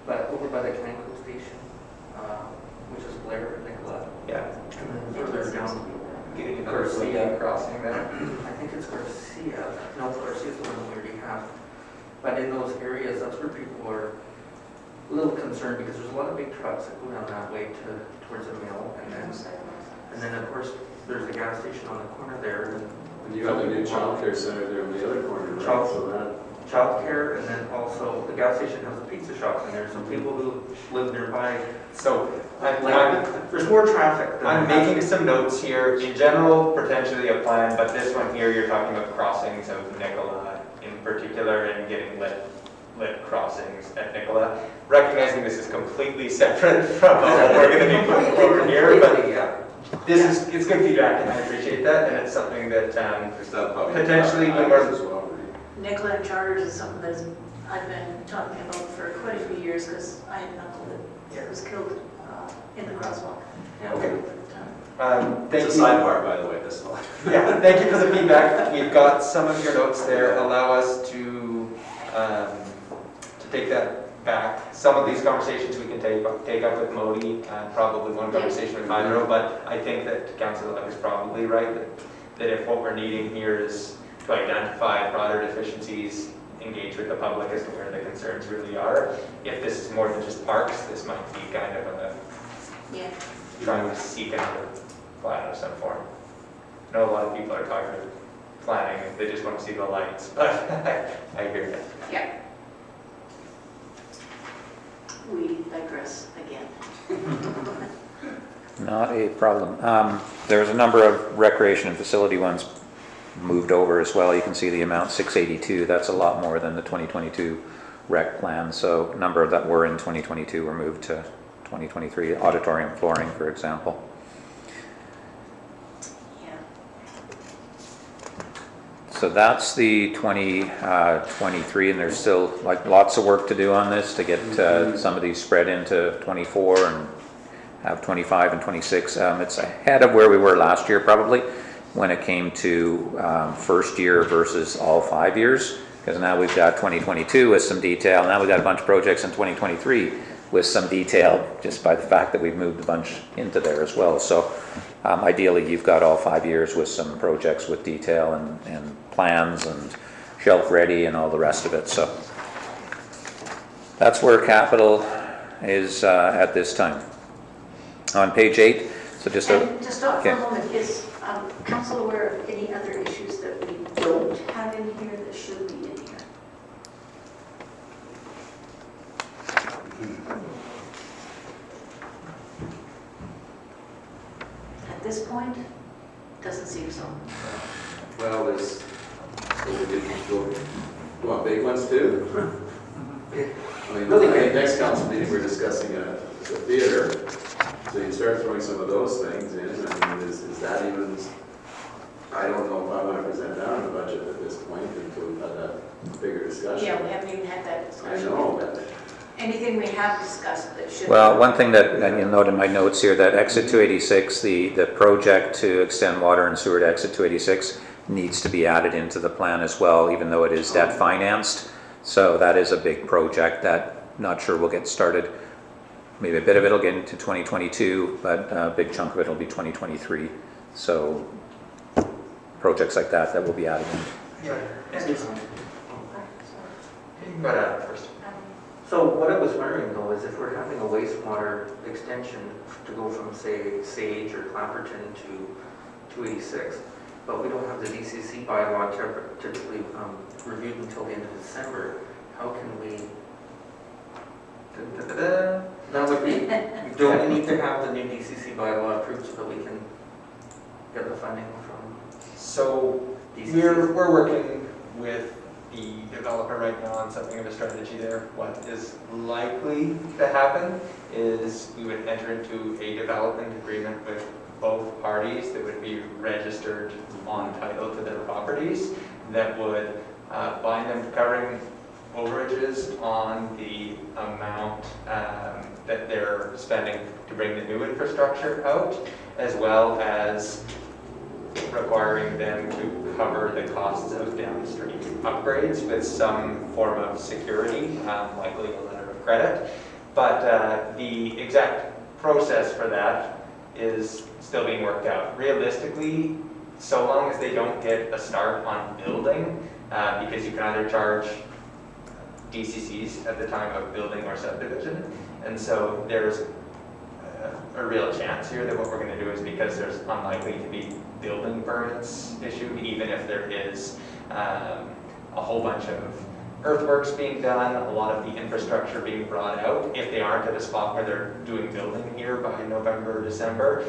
But over by the Canco station, which is Blair and Nicola, yeah. and then further down, Getting another Garcia crossing there. I think it's Garcia. No, Garcia's the one we already have. But in those areas, that's where people are a little concerned because there's a lot of big trucks that go down that way towards the mill, and then of course there's a gas station on the corner there. And you got the new childcare center there on the other corner, right? So that. Childcare, and then also the gas station has a pizza shop in there, so people who live nearby. So There's more traffic. I'm making some notes here. In general, potentially a plan, but this one here, you're talking about crossings of Nicola in particular and getting lit crossings at Nicola. Recognizing this is completely separate from what we're going to be putting forward here, but it's good feedback and I appreciate that, and it's something that potentially when we're as well, right? Nicola and Charters is something that I've been talking about for quite a few years because I had an uncle that was killed in the crosswalk. Okay. Thank It's a you. sidebar, by the way, that's all. Yeah, thank you for the feedback. We've got some of your notes there. Allow us to take that back. Some of these conversations we can take up with Modi, probably one conversation with Hydro, but I think that Councillor Luck is probably right that if what we're needing here is to identify broader deficiencies, engage with the public as to where the concerns really are. If this is more than just parks, this might be kind of Yeah. trying to seek another plan of some form. I know a lot of people are talking about planning, they just want to see the lights, but I hear you. Yeah. We digress again. Not a problem. There's a number of recreation and facility ones moved over as well. You can see the amount 682. That's a lot more than the 2022 rec plan. So a number that were in 2022 were moved to 2023. Auditorium flooring, for example. Yeah. So that's the 2023, and there's still like lots of work to do on this to get some of these spread into 24 and have 25 and 26. It's ahead of where we were last year probably. when it came to first year versus all 5 years, because now we've got 2022 with some detail, now we've got a bunch of projects in 2023 with some detail, just by the fact that we've moved a bunch into there as well. So ideally, you've got all 5 years with some projects with detail and plans and shelf ready and all the rest of it. So that's where capital is at this time. On page 8, so just And to stop for okay. a moment, is council aware of any other issues that we don't have in here that should be in here? At this point, doesn't seem so. Well, there's, so we did go on big ones too. I mean, okay, next council meeting, we're discussing a theater, so you start throwing some of those things in. I mean, is that even, I don't know if I want to present that on the budget at this point until we've had that bigger discussion. Yeah, we haven't even had that I discussion. know, but Anything we have discussed that should. Well, one thing that, and you'll note in my notes here, that exit 286, the project to extend water and sewer to exit 286 needs to be added into the plan as well, even though it is debt financed. So that is a big project that not sure will get started. Maybe a bit of it will get into 2022, but a big chunk of it will be 2023. So projects like that will be added in. Yeah. Sorry. Go ahead first. So what I was wondering though is if we're having a wastewater extension to go from say Sage or Clapperton to 286, but we don't have the DCC bylaw typically reviewed until the end of December, how can we? That would be, don't we need to have the new DCC bylaw approved so that we can get the funding from So DCC? we're working with the developer right now on something of a strategy there. What is likely to happen is we would enter into a development agreement with both parties that would be registered on title to their properties that would bind them to covering overages on the amount that they're spending to bring the new infrastructure out, as well as requiring them to cover the costs of downstream upgrades with some form of security, likely a letter of credit. But the exact process for that is still being worked out. Realistically, so long as they don't get a start on building, because you can either charge DCCs at the time of building or subdivision, and so there's a real chance here that what we're going to do is, because there's unlikely to be building permits issued, even if there is a whole bunch of earthworks being done, a lot of the infrastructure being brought out, if they aren't at a spot where they're doing building here by November or December,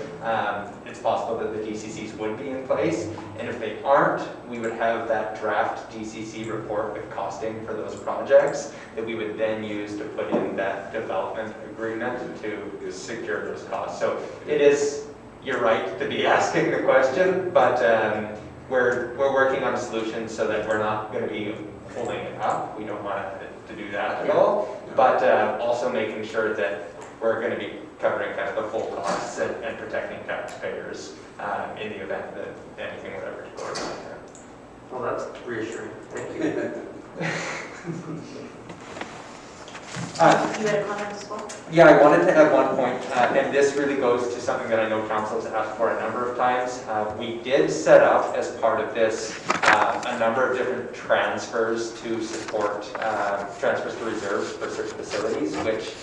it's possible that the DCCs would be in place. And if they aren't, we would have that draft DCC report with costing for those projects that we would then use to put in that development agreement to secure those costs. So it is, you're right to be asking the question, but we're working on a solution so that we're not going to be pulling it up. We don't want to do that at all, but also making sure that we're going to be covering kind of the full costs and protecting taxpayers in the event that anything would ever go wrong there. Well, that's reassuring. Thank you. You had a comment as well? Yeah, I wanted to add one point, and this really goes to something that I know council has asked for a number of times. We did set up, as part of this, a number of different transfers to support, transfers to reserves for certain facilities, which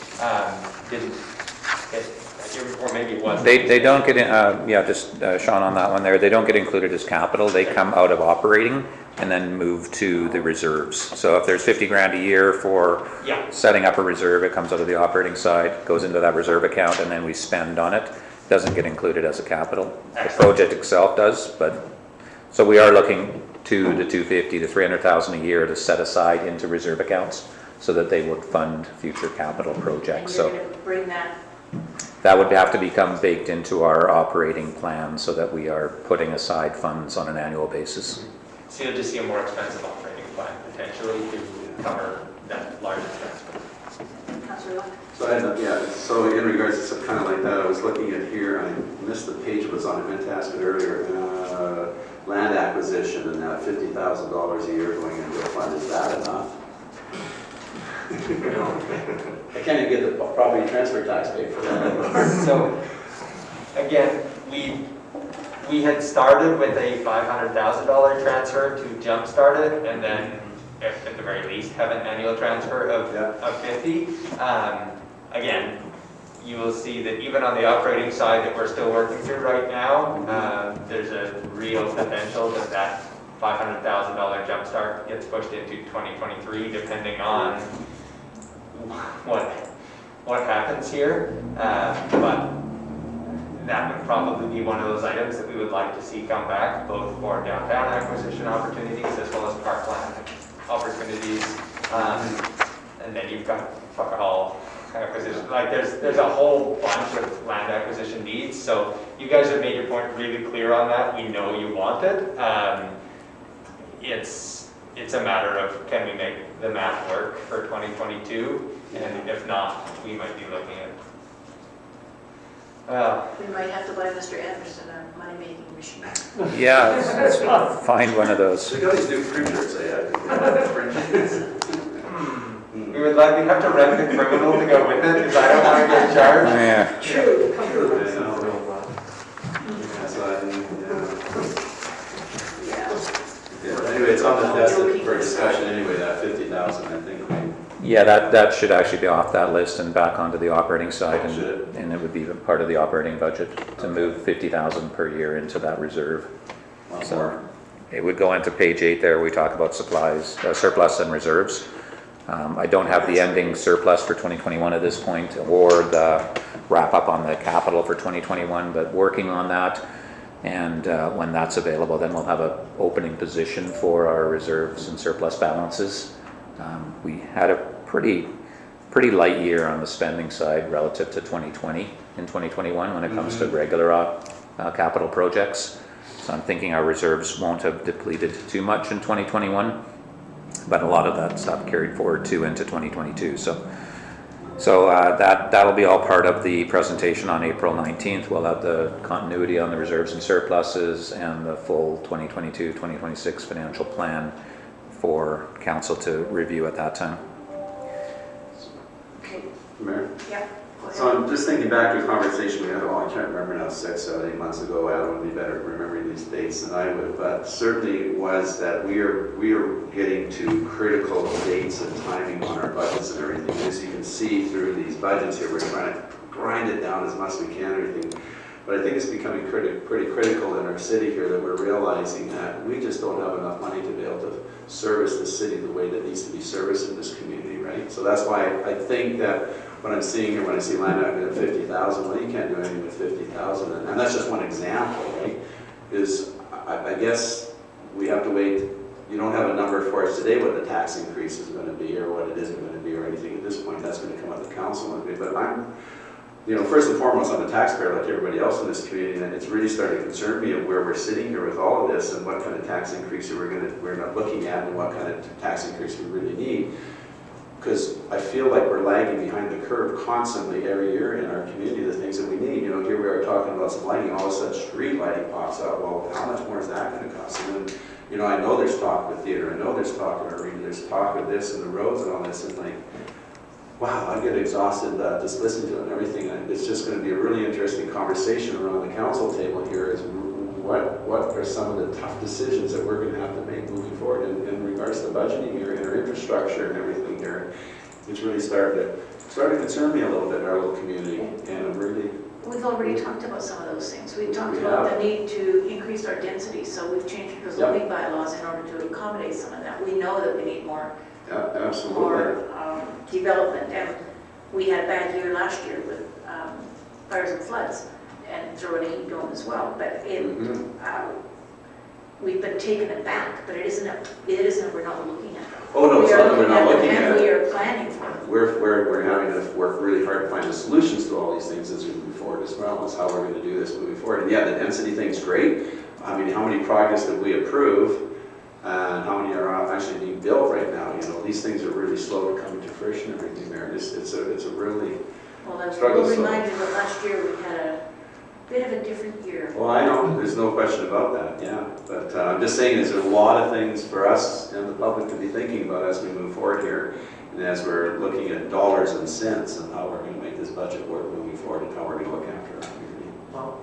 didn't hit, or maybe it was. They don't get in, yeah, just Sean on that one there, they don't get included as capital, they come out of operating and then move to the reserves. So if there's 50 grand a year for Yeah. setting up a reserve, it comes out of the operating side, goes into that reserve account, and then we spend on it. Doesn't get included as a capital. The Excellent. project itself does, but, so we are looking to the 250 to 300,000 a year to set aside into reserve accounts so that they would fund future capital And projects. you're So going to bring that, that would have to become baked into our operating plan so that we are putting aside funds on an annual basis. So you'll just see a more expensive operating plan potentially to cover that larger transfer. Councillor Locke? So in regards to some kind of like that, I was looking at here, I missed the page it was on, I meant to ask it earlier, land acquisition and that $50,000 a year going into a fund, is that enough? I can't even get the property transfer tax paid for that anymore. So, again, we had started with a $500,000 transfer to jumpstart it, and then, at the very least, have an annual transfer of 50. Again, you will see that even on the operating side that we're still working through right now, there's a real potential that $500,000 jumpstart gets pushed into 2023, depending on what happens here. But that would probably be one of those items that we would like to see come back, both for downtown acquisition opportunities as well as parkland opportunities. And then you've got Fucker Hall acquisition. Like there's a whole bunch of land acquisition needs. So you guys have made your point really clear on that. We know you want it. It's a matter of, can we make the math work for 2022? And if not, we might be looking at We might have to buy Mr. Anderson a money-making machine. Yeah, let's find one of those. They got these new printers, we'd have to rent a criminal to go with it because I don't want to get charged. Yeah. True. Anyway, it's on the desk for discussion anyway, that 50,000, I think. Yeah, that should actually be off that list and back onto the operating side, Should and it would be part of the operating budget to move 50,000 per year into that reserve. So it would go into page 8 there. We talk about supplies, surplus and reserves. I don't have the ending surplus for 2021 at this point, or the wrap up on the capital for 2021, but working on that. And when that's available, then we'll have an opening position for our reserves and surplus balances. We had a pretty light year on the spending side relative to 2020 and 2021 when it comes to regular capital projects. So I'm thinking our reserves won't have depleted too much in 2021, but a lot of that stuff carried forward too into 2022. So that'll be all part of the presentation on April 19th. We'll have the continuity on the reserves and surpluses and the full 2022-2026 financial plan for council to review at that time. Okay, Mayor? yeah, go ahead. So I'm just thinking back to a conversation we had, I can't remember now, 6, 7, 8 months ago. Adam would be better at remembering these dates than I would, but certainly it was that we are getting to critical dates and timing on our budgets and everything. As you can see through these budgets here, we're trying to grind it down as much as we can and everything. But I think it's becoming pretty critical in our city here that we're realizing that we just don't have enough money to be able to service the city the way that needs to be serviced in this community, right? So that's why I think that what I'm seeing here, when I see land out at 50,000, well, you can't do anything with 50,000, and that's just one example, right? Is I guess we have to wait. You don't have a number for us today what the tax increase is going to be or what it isn't going to be or anything at this point. That's going to come out of the council, but I'm, first and foremost, I'm a taxpayer like everybody else in this community, and it's really starting to concern me of where we're sitting here with all of this and what kind of tax increase we're not looking at and what kind of tax increase we really need. Because I feel like we're lagging behind the curve constantly every year in our community, the things that we need. Here we are talking about some lighting, all of a sudden street lighting pops up. Well, how much more is that going to cost? And then, I know there's talk with theater, I know there's talk of arena, there's talk of this and the roads and all this, and like, wow, I get exhausted just listening to it and everything. And it's just going to be a really interesting conversation around the council table here is what are some of the tough decisions that we're going to have to make moving forward in regards to budgeting here and our infrastructure and everything here. It's really starting to concern me a little bit in our little community, and I'm really... We've already talked about some of those things. We've talked about the need to increase our density, so we've changed the zoning bylaws in order to accommodate some of that. We know that we need more development, and we had a bad year last year with fires and floods, and throwing a heat dome as well. But we've been taking it back, but it isn't we're not looking at it. Oh no, it's not that we're not looking at it. We are planning for it. We're having to work really hard to find the solutions to all these things as we move forward as well, is how we're going to do this moving forward. And yeah, the density thing's great. I mean, how many projects did we approve and how many are actually being built right now. You know, these things are really slow to come to fruition and everything there. It's a really, Well, I Struggle will so. remind you that last year we had a bit of a different year. well, I know, there's no question about that, yeah. But I'm just saying, there's a lot of things for us and the public to be thinking about as we move forward here. And as we're looking at dollars and cents and how we're going to make this budget work moving forward and how we're going to look after our community. Well,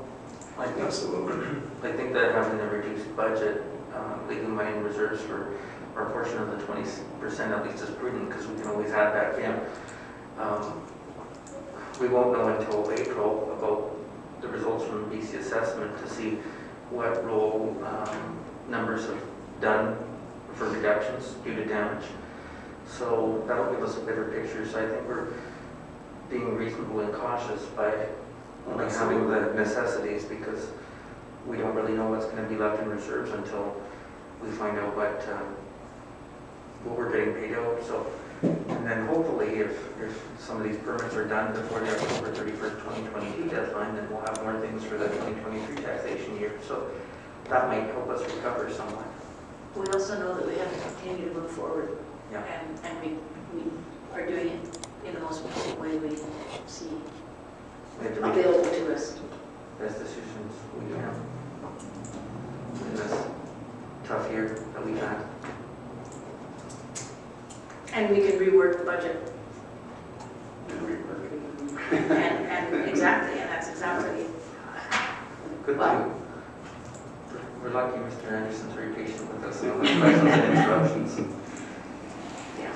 I think, Absolutely. I think that having a reduced budget, leaving money in reserves for our portion of the 20% at least is prudent, because we can always add back in. We won't know until April about the results from the BC assessment to see what role numbers have done for reductions due to damage. So that'll give us a better picture. So I think we're being reasonable and cautious by only having the necessities, because we don't really know what's going to be left in reserves until we find out what we're getting paid out. So, and then hopefully if some of these permits are done before the October 31st, 2022 deadline, then we'll have more things for the 2023 taxation year. So that might help us recover somewhat. We also know that we have to continue to move forward. Yeah. And we are doing it in the most efficient way we see We have to make available to us. the best decisions we can in this tough year that we've had. And we can rework the budget. And rework. And exactly, and that's exactly. Good Wow. thing. We're lucky Mr. Anderson's very patient with us on the questions and interruptions. Yeah.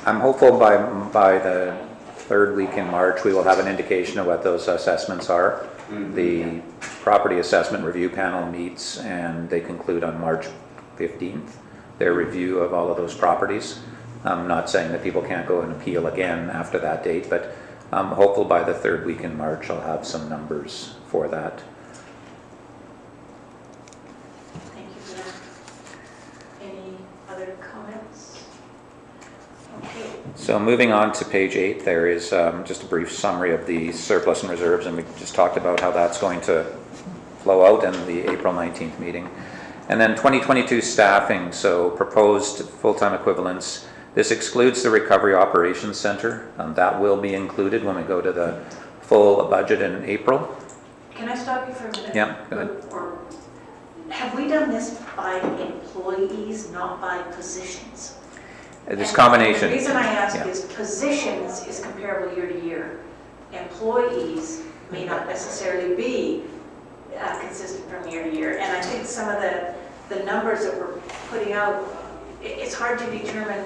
I'm hopeful by the third week in March, we will have an indication of what those assessments are. The property assessment review panel meets and they conclude on March 15th, their review of all of those properties. I'm not saying that people can't go and appeal again after that date, but I'm hopeful by the third week in March I'll have some numbers for that. Thank you for that. Any other comments? Okay. So moving on to page 8, there is just a brief summary of the surplus and reserves, and we just talked about how that's going to flow out in the April 19th meeting. And then 2022 staffing, so proposed full-time equivalents. This excludes the Recovery Operations Center. That will be included when we go to the full budget in April. Can I stop you for a minute? Yeah, go ahead. Or have we done this by employees, not by positions? This And combination. The reason I ask Yeah. is positions is comparable year to year. Employees may not necessarily be consistent from year to year. And I think some of the numbers that we're putting out, it's hard to determine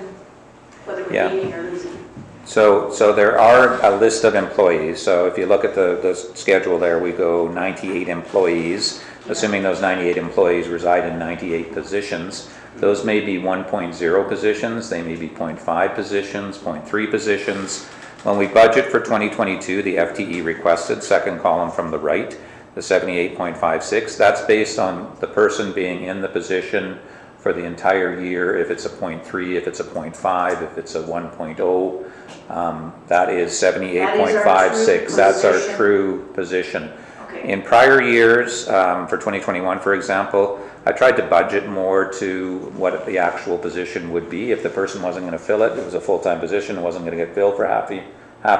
whether we're Yeah. gaining or losing. So there are a list of employees. So if you look at the schedule there, we go 98 employees, assuming those 98 employees reside in 98 positions. Those may be 1.0 positions, they may be 0.5 positions, 0.3 positions. When we budget for 2022, the FTE requested, second column from the right, the 78.56, that's based on the person being in the position for the entire year. If it's a 0.3, if it's a 0.5, if it's a 1.0, that is 78.56. That's our true position. Okay. In prior years, for 2021, for example, I tried to budget more to what the actual position would be. If the person wasn't going to fill it, it was a full-time position, it wasn't going to get filled for half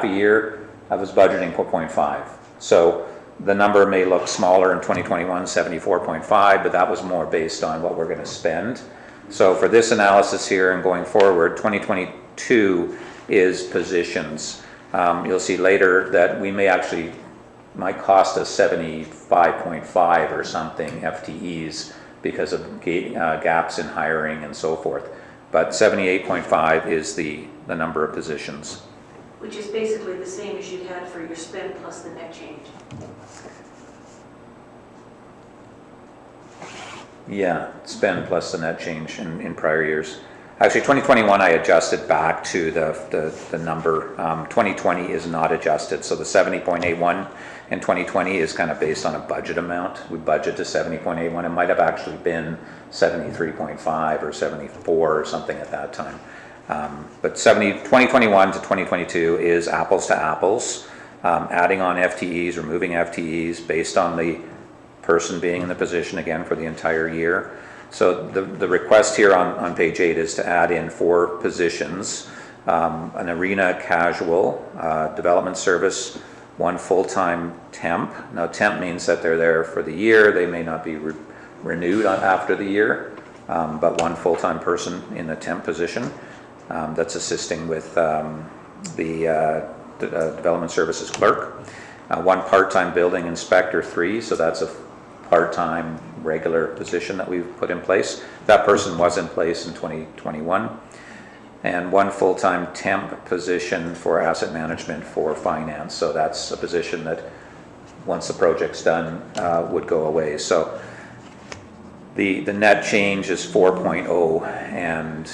a year, I was budgeting for 0.5. So the number may look smaller in 2021, 74.5, but that was more based on what we're going to spend. So for this analysis here and going forward, 2022 is positions. You'll see later that we might cost us 75.5 or something FTEs because of gaps in hiring and so forth. But 78.5 is the number of positions. Which is basically the same as you had for your spend plus the net change. Yeah, spend plus the net change in prior years. Actually, 2021 I adjusted back to the number. 2020 is not adjusted, so the 70.81 in 2020 is kind of based on a budget amount. We budget to 70.81. It might have actually been 73.5 or 74 or something at that time. But 2021 to 2022 is apples to apples, adding on FTEs, removing FTEs based on the person being in the position again for the entire year. So the request here on page 8 is to add in 4 positions. An arena casual, development service, 1 full-time temp. Now temp means that they're there for the year, they may not be renewed after the year, but 1 full-time person in the temp position that's assisting with the development services clerk. 1 part-time building inspector, 3, so that's a part-time regular position that we've put in place. That person was in place in 2021. And 1 full-time temp position for asset management for finance. So that's a position that once the project's done would go away. So the net change is 4.0, and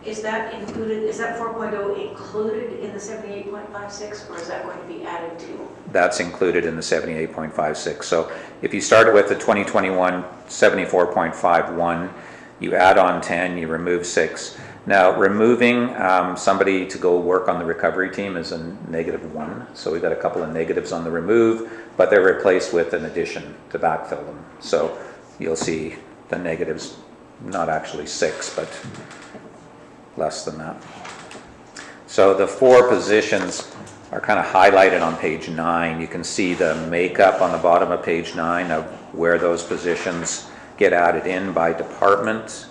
Is that included, is that 4.0 included in the 78.56, or is that going to be added to? that's included in the 78.56. So if you started with the 2021 74.51, you add on 10, you remove 6. Now, removing somebody to go work on the recovery team is a -1. So we've got a couple of negatives on the remove, but they're replaced with an addition to backfill them. So you'll see the negatives, not actually 6, but less than that. So the 4 positions are kind of highlighted on page 9. You can see the makeup on the bottom of page 9 of where those positions get added in by department.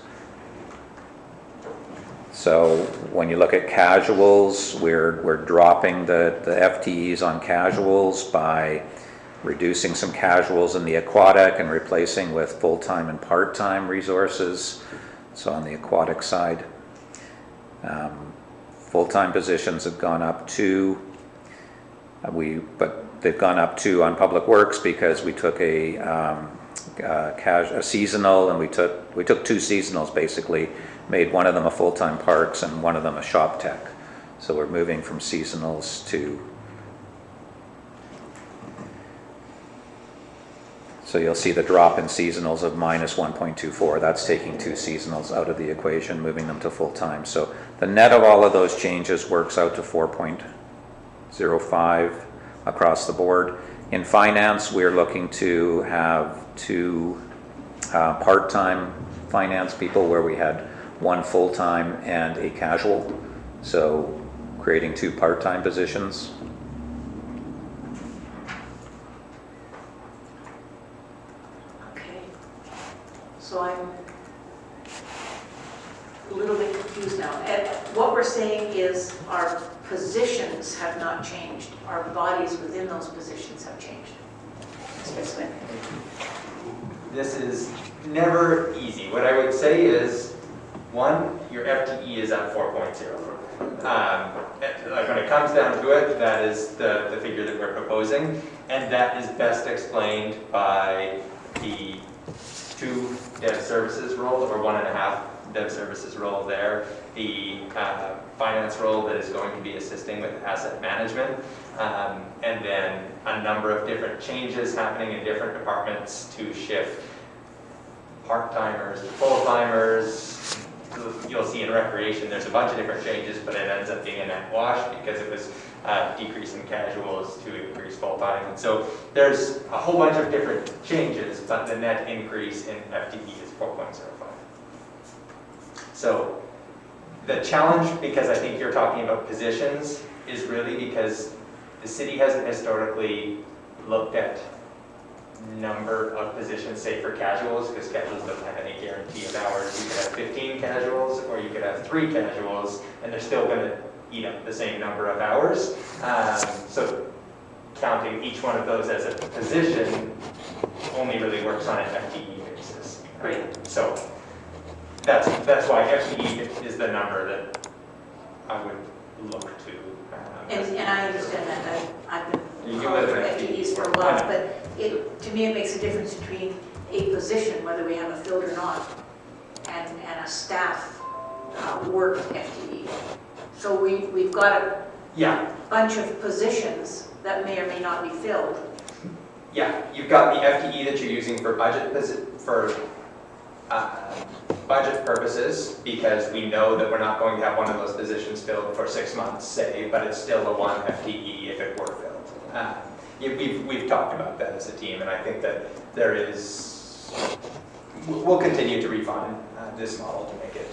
So when you look at casuals, we're dropping the FTEs on casuals by reducing some casuals in the aquatic and replacing with full-time and part-time resources. So on the aquatic side, full-time positions have gone up 2. But they've gone up 2 on public works because we took a seasonal, and we took 2 seasonals basically, made one of them a full-time parks and one of them a shop tech. So we're moving from seasonals to. So you'll see the drop in seasonals of -1.24. That's taking 2 seasonals out of the equation, moving them to full-time. So the net of all of those changes works out to 4.05 across the board. In finance, we're looking to have 2 part-time finance people where we had 1 full-time and a casual. So creating 2 part-time positions. Okay. So I'm a little bit confused now. What we're saying is our positions have not changed. Our bodies within those positions have changed. Mr. Swin. This is never easy. What I would say is, 1, your FTE is at 4.0. Like when it comes down to it, that is the figure that we're proposing, and that is best explained by the 2 dev services roles, or 1.5 dev services role there, the finance role that is going to be assisting with asset management, and then a number of different changes happening in different departments to shift part-timers to full-timers. You'll see in recreation there's a bunch of different changes, but it ends up being a net wash because it was decrease in casuals to increase full-time. And so there's a whole bunch of different changes, but the net increase in FTE is 4.05. So the challenge, because I think you're talking about positions, is really because the city hasn't historically looked at number of positions, say for casuals, because casuals don't have any guarantee of hours. You could have 15 casuals, or you could have 3 casuals, and they're still going to eat up the same number of hours. So counting each one of those as a position only really works on an FTE basis. Right. So that's why FTE is the number that I would look to. And I understand that. I've been You calling live for in FTEs for a while, but to me it makes a difference between a position, whether we have a filled or not, and a staff work FTE. So we've got a bunch of positions that may or may not be filled. Yeah, you've got the FTE that you're using for budget purposes, because we know that we're not going to have one of those positions filled for 6 months, say, but it's still a 1 FTE if it were filled. We've talked about that as a team, and I think that there is we'll continue to refine this model to make it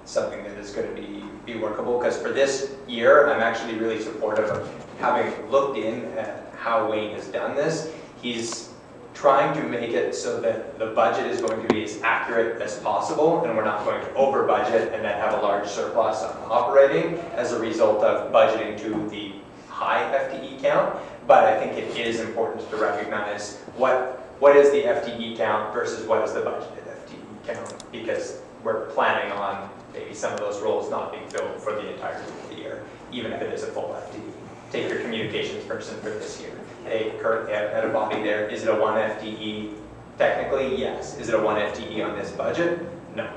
something that is going to be workable, because for this year, I'm actually really supportive of having looked in at how Wayne has done this. He's trying to make it so that the budget is going to be as accurate as possible, and we're not going to over budget and then have a large surplus on operating as a result of budgeting to the high FTE count. But I think it is important to recognize what is the FTE count versus what is the budgeted FTE count, because we're planning on maybe some of those roles not being filled for the entirety of the year, even if it is a full FTE. Take your communications person for this year. They currently have a body there. Is it a 1 FTE? Technically, yes. Is it a 1 FTE on this budget? No.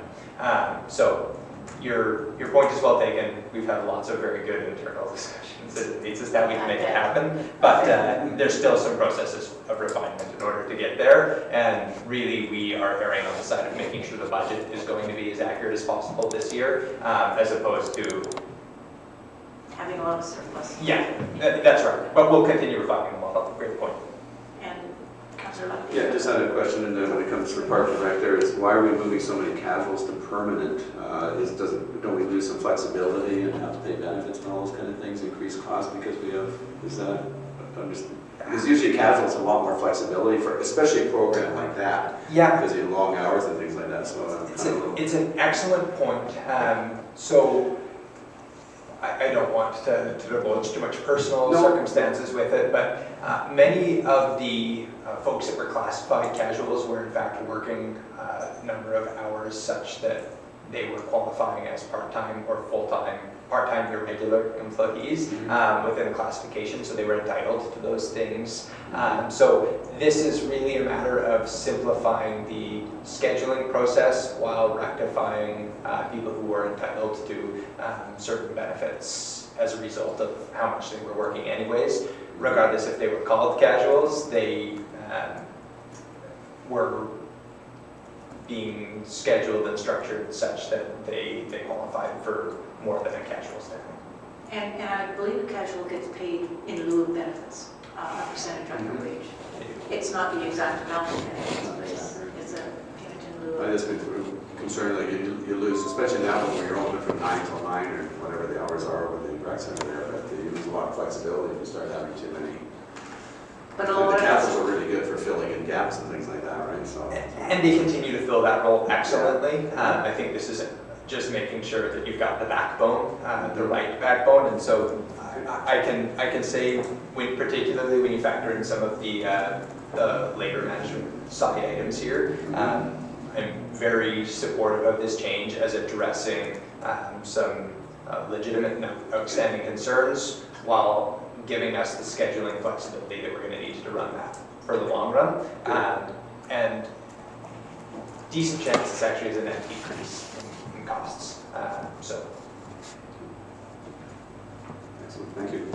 So your point is well taken. We've had lots of very good internal discussions. It's just that we can make it happen. But there's still some processes of refinement in order to get there. And really, we are erring on the side of making sure the budget is going to be as accurate as possible this year, as opposed to Having a lot of surplus. yeah, that's right. But we'll continue refining the model. Great point. And Councillor Luck? Yeah, just had a question, and when it comes to Park and Rec there, is why are we moving so many casuals to permanent? Don't we lose some flexibility and have to pay benefits and all those kind of things, increase costs because we have, is that, because usually casuals have a lot more flexibility for, especially a program like that. Yeah. Because you have long hours and things like that, so I'm kind of It's an excellent point. So I don't want to divulge too much personal circumstances with it, but many of the folks that were classified casuals were in fact working a number of hours such that they were qualifying as part-time or full-time, part-time irregular employees within the classification, so they were entitled to those things. So this is really a matter of simplifying the scheduling process while rectifying people who were entitled to certain benefits as a result of how much they were working anyways. Regardless if they were called casuals, they were being scheduled and structured such that they qualified for more than a casual staff. And I believe a casual gets paid in lieu of benefits, a percentage on your wage. It's not the exact amount of benefits, but it's a payment in lieu I of. just been concerned, like you lose, especially now when you're open from 9 till 9 or whatever the hours are with the rec center there, but you lose a lot of flexibility if you start having too many. But a The lot of castles are really good for filling in gaps and things like that, right? So. And they continue to fill that role excellently. I think this is just making sure that you've got the backbone, the right backbone, and so I can say, particularly when you factor in some of the labor management side items here, I'm very supportive of this change as addressing some legitimate and outstanding concerns while giving us the scheduling flexibility that we're going to need to run that for the long run. And decent chances actually is a net decrease in costs. So. Excellent, thank you.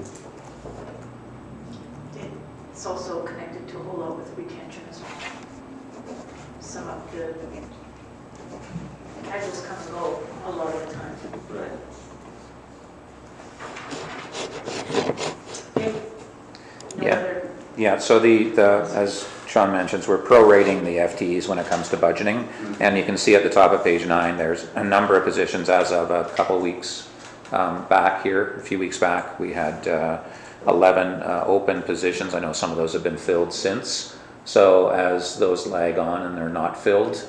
It's also connected to a whole lot with retention as well. Some of the casuals come and go a lot of the time. Right. Okay. No Yeah. other- Yeah, so as Sean mentions, we're prorating the FTEs when it comes to budgeting. And you can see at the top of page 9, there's a number of positions as of a couple weeks back here. A few weeks back, we had 11 open positions. I know some of those have been filled since. So as those lag on and they're not filled,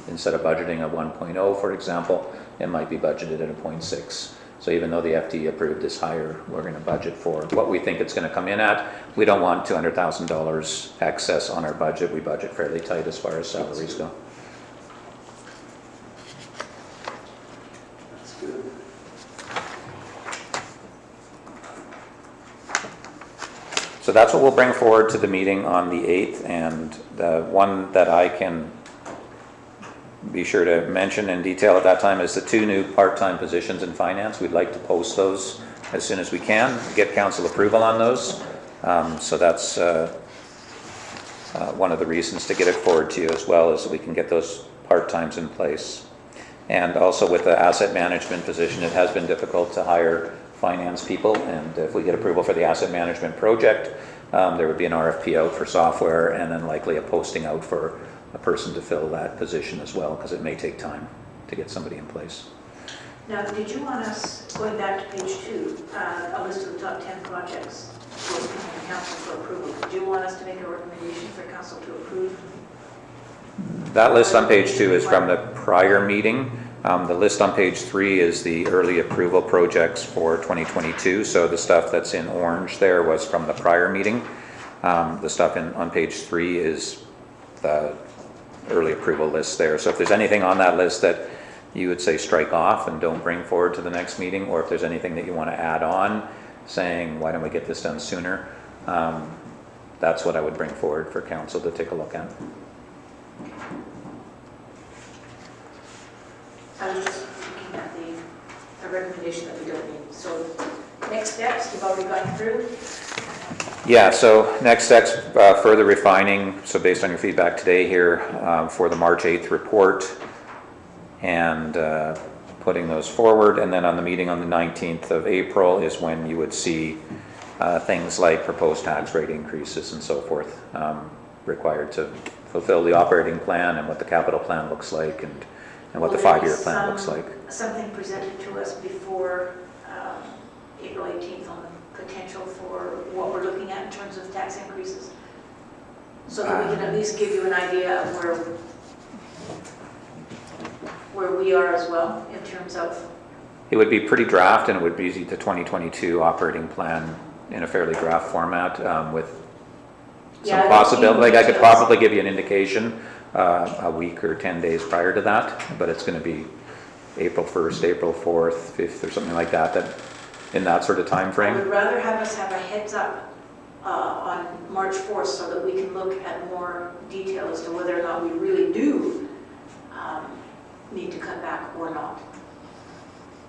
instead of budgeting a 1.0, for example, it might be budgeted at a 0.6. So even though the FTE approved is higher, we're going to budget for what we think it's going to come in at. We don't want $200,000 excess on our budget. We budget fairly tight as far as salaries go. That's good. So that's what we'll bring forward to the meeting on the 8th, and the one that I can be sure to mention in detail at that time is the 2 new part-time positions in finance. We'd like to post those as soon as we can, get council approval on those. So that's one of the reasons to get it forward to you as well, is so we can get those part-times in place. And also with the asset management position, it has been difficult to hire finance people, and if we get approval for the asset management project, there would be an RFP out for software and then likely a posting out for a person to fill that position as well, because it may take time to get somebody in place. Now, did you want us, going back to page 2, a list of the top 10 projects for the council for approval? Did you want us to make a recommendation for council to approve? That list on page 2 is from the prior meeting. The list on page 3 is the early approval projects for 2022. So the stuff that's in orange there was from the prior meeting. The stuff on page 3 is the early approval list there. So if there's anything on that list that you would say strike off and don't bring forward to the next meeting, or if there's anything that you want to add on saying, why don't we get this done sooner? That's what I would bring forward for council to take a look at. I was just looking at the recommendation that we don't need. So next steps, you've already gone through. Yeah, so next steps, further refining. So based on your feedback today here for the March 8th report, and putting those forward. And then on the meeting on the 19th of April is when you would see things like proposed tax rate increases and so forth required to fulfill the operating plan and what the capital plan looks like and what the 5-year plan looks like. Something presented to us before April 18th on the potential for what we're looking at in terms of tax increases? So that we can at least give you an idea of where we are as well in terms of... It would be pretty draft, and it would be the 2022 operating plan in a fairly draft format with some possibility. Like I could probably give you an indication a week or 10 days prior to that, but it's going to be April 1st, April 4th, 5th, or something like that, in that sort of time frame. I would rather have us have a heads up on March 4th so that we can look at more detail as to whether or not we really do need to cut back or not.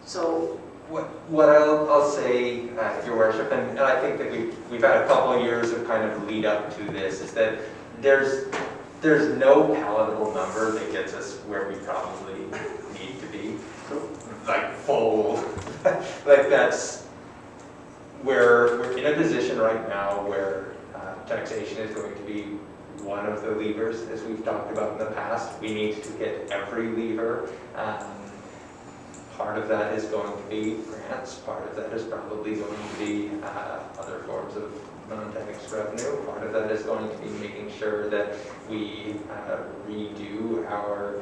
So what I'll say, Your Worship, and I think that we've had a couple of years of kind of lead up to this, is that there's no palatable number that gets us where we probably need to be, like full, like that's where we're in a position right now where taxation is going to be one of the levers, as we've talked about in the past. We need to hit every lever. Part of that is going to be grants. Part of that is probably going to be other forms of non-tax revenue. Part of that is going to be making sure that we redo our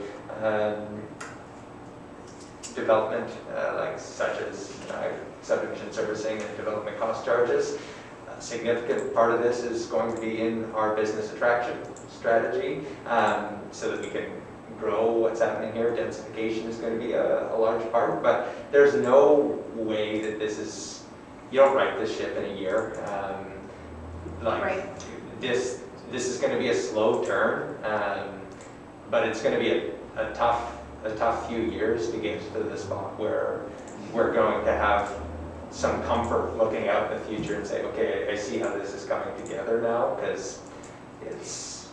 development, like such as subdivision servicing and development cost charges. A significant part of this is going to be in our business attraction strategy, so that we can grow what's happening here. Densification is going to be a large part, but there's no way that this is, you don't right this ship in a year. This is going to be a slow turn, but it's going to be a tough few years to get to the spot where we're going to have some comfort looking out in the future and say, okay, I see how this is coming together now, because it's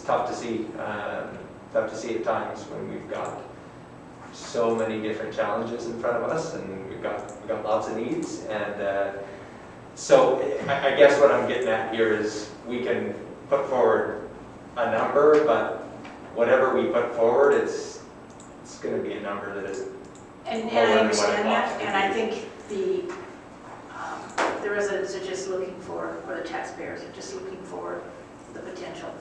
tough to see at times when we've got so many different challenges in front of us, and we've got lots of needs. And so I guess what I'm getting at here is we can put forward a number, but whatever we put forward, it's going to be a number that is. And I understand that, and I think the residents are just looking for, or the taxpayers are just looking for the potential.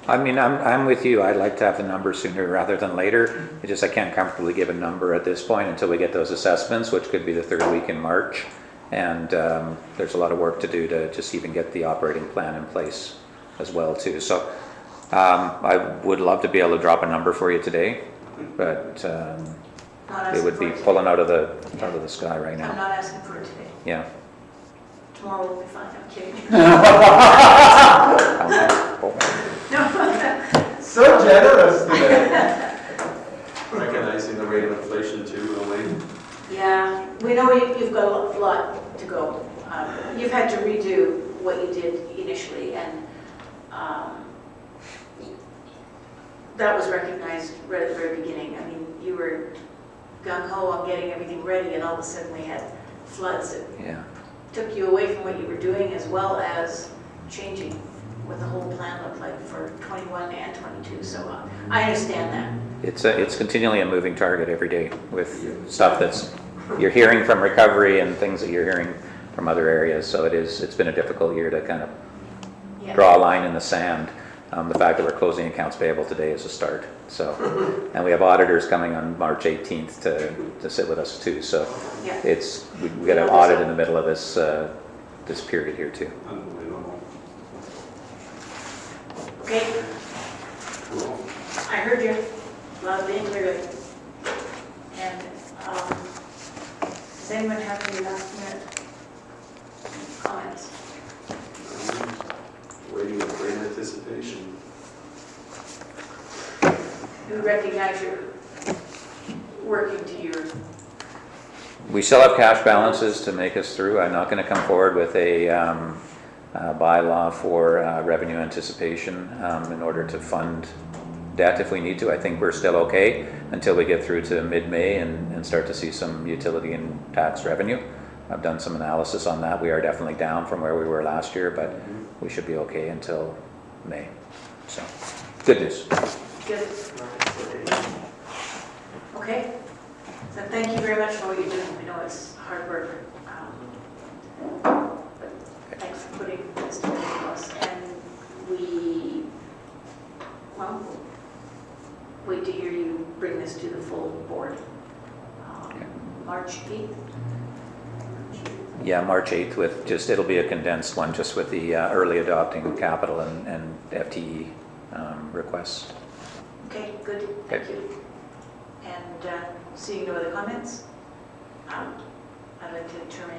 I mean, I'm with you. I'd like to have the number sooner rather than later. I can't comfortably give a number at this point until we get those assessments, which could be the 3rd week in March. And there's a lot of work to do to just even get the operating plan in place as well too. So I would love to be able to drop a number for you today, but it would be pulling out of the sky right now. I'm not asking for it today. Yeah. Tomorrow will be fine. I'm kidding. So generous today. Recognizing the rate of inflation too, Elaine. Yeah, we know you've got a lot to go. You've had to redo what you did initially, and that was recognized right at the very beginning. I mean, you were gung-ho on getting everything ready, and all of a sudden we had floods that took you away from what you were doing, as well as changing what the whole plan looked like for 21 and 22, so I understand that. It's continually a moving target every day with stuff that's you're hearing from recovery and things that you're hearing from other areas. So it's been a difficult year to kind of Yeah. draw a line in the sand. The fact that we're closing accounts payable today is a start. So, and we have auditors coming on March 18th to sit with us too. So Yeah. we got an audit in the middle of this this period here too. Unbelievable. Okay, Cool. I heard you loudly and clearly. And does anyone have any last minute comments? Waiting with great anticipation. You recognize you're working to your, We still have cash balances to make us through. I'm not going to come forward with a bylaw for revenue anticipation in order to fund debt if we need to. I think we're still okay until we get through to mid-May and start to see some utility and tax revenue. I've done some analysis on that. We are definitely down from where we were last year, but we should be okay until May. So, good news. good, okay? So thank you very much for what you're doing. I know it's hard work. But thanks for putting this together for us. And well, wait to hear you bring this to the full board. March 8th? Yeah, March 8th with it'll be a condensed one just with the early adopting capital and FTE requests. Okay, good, thank you. And seeing no other comments, I'd like to terminate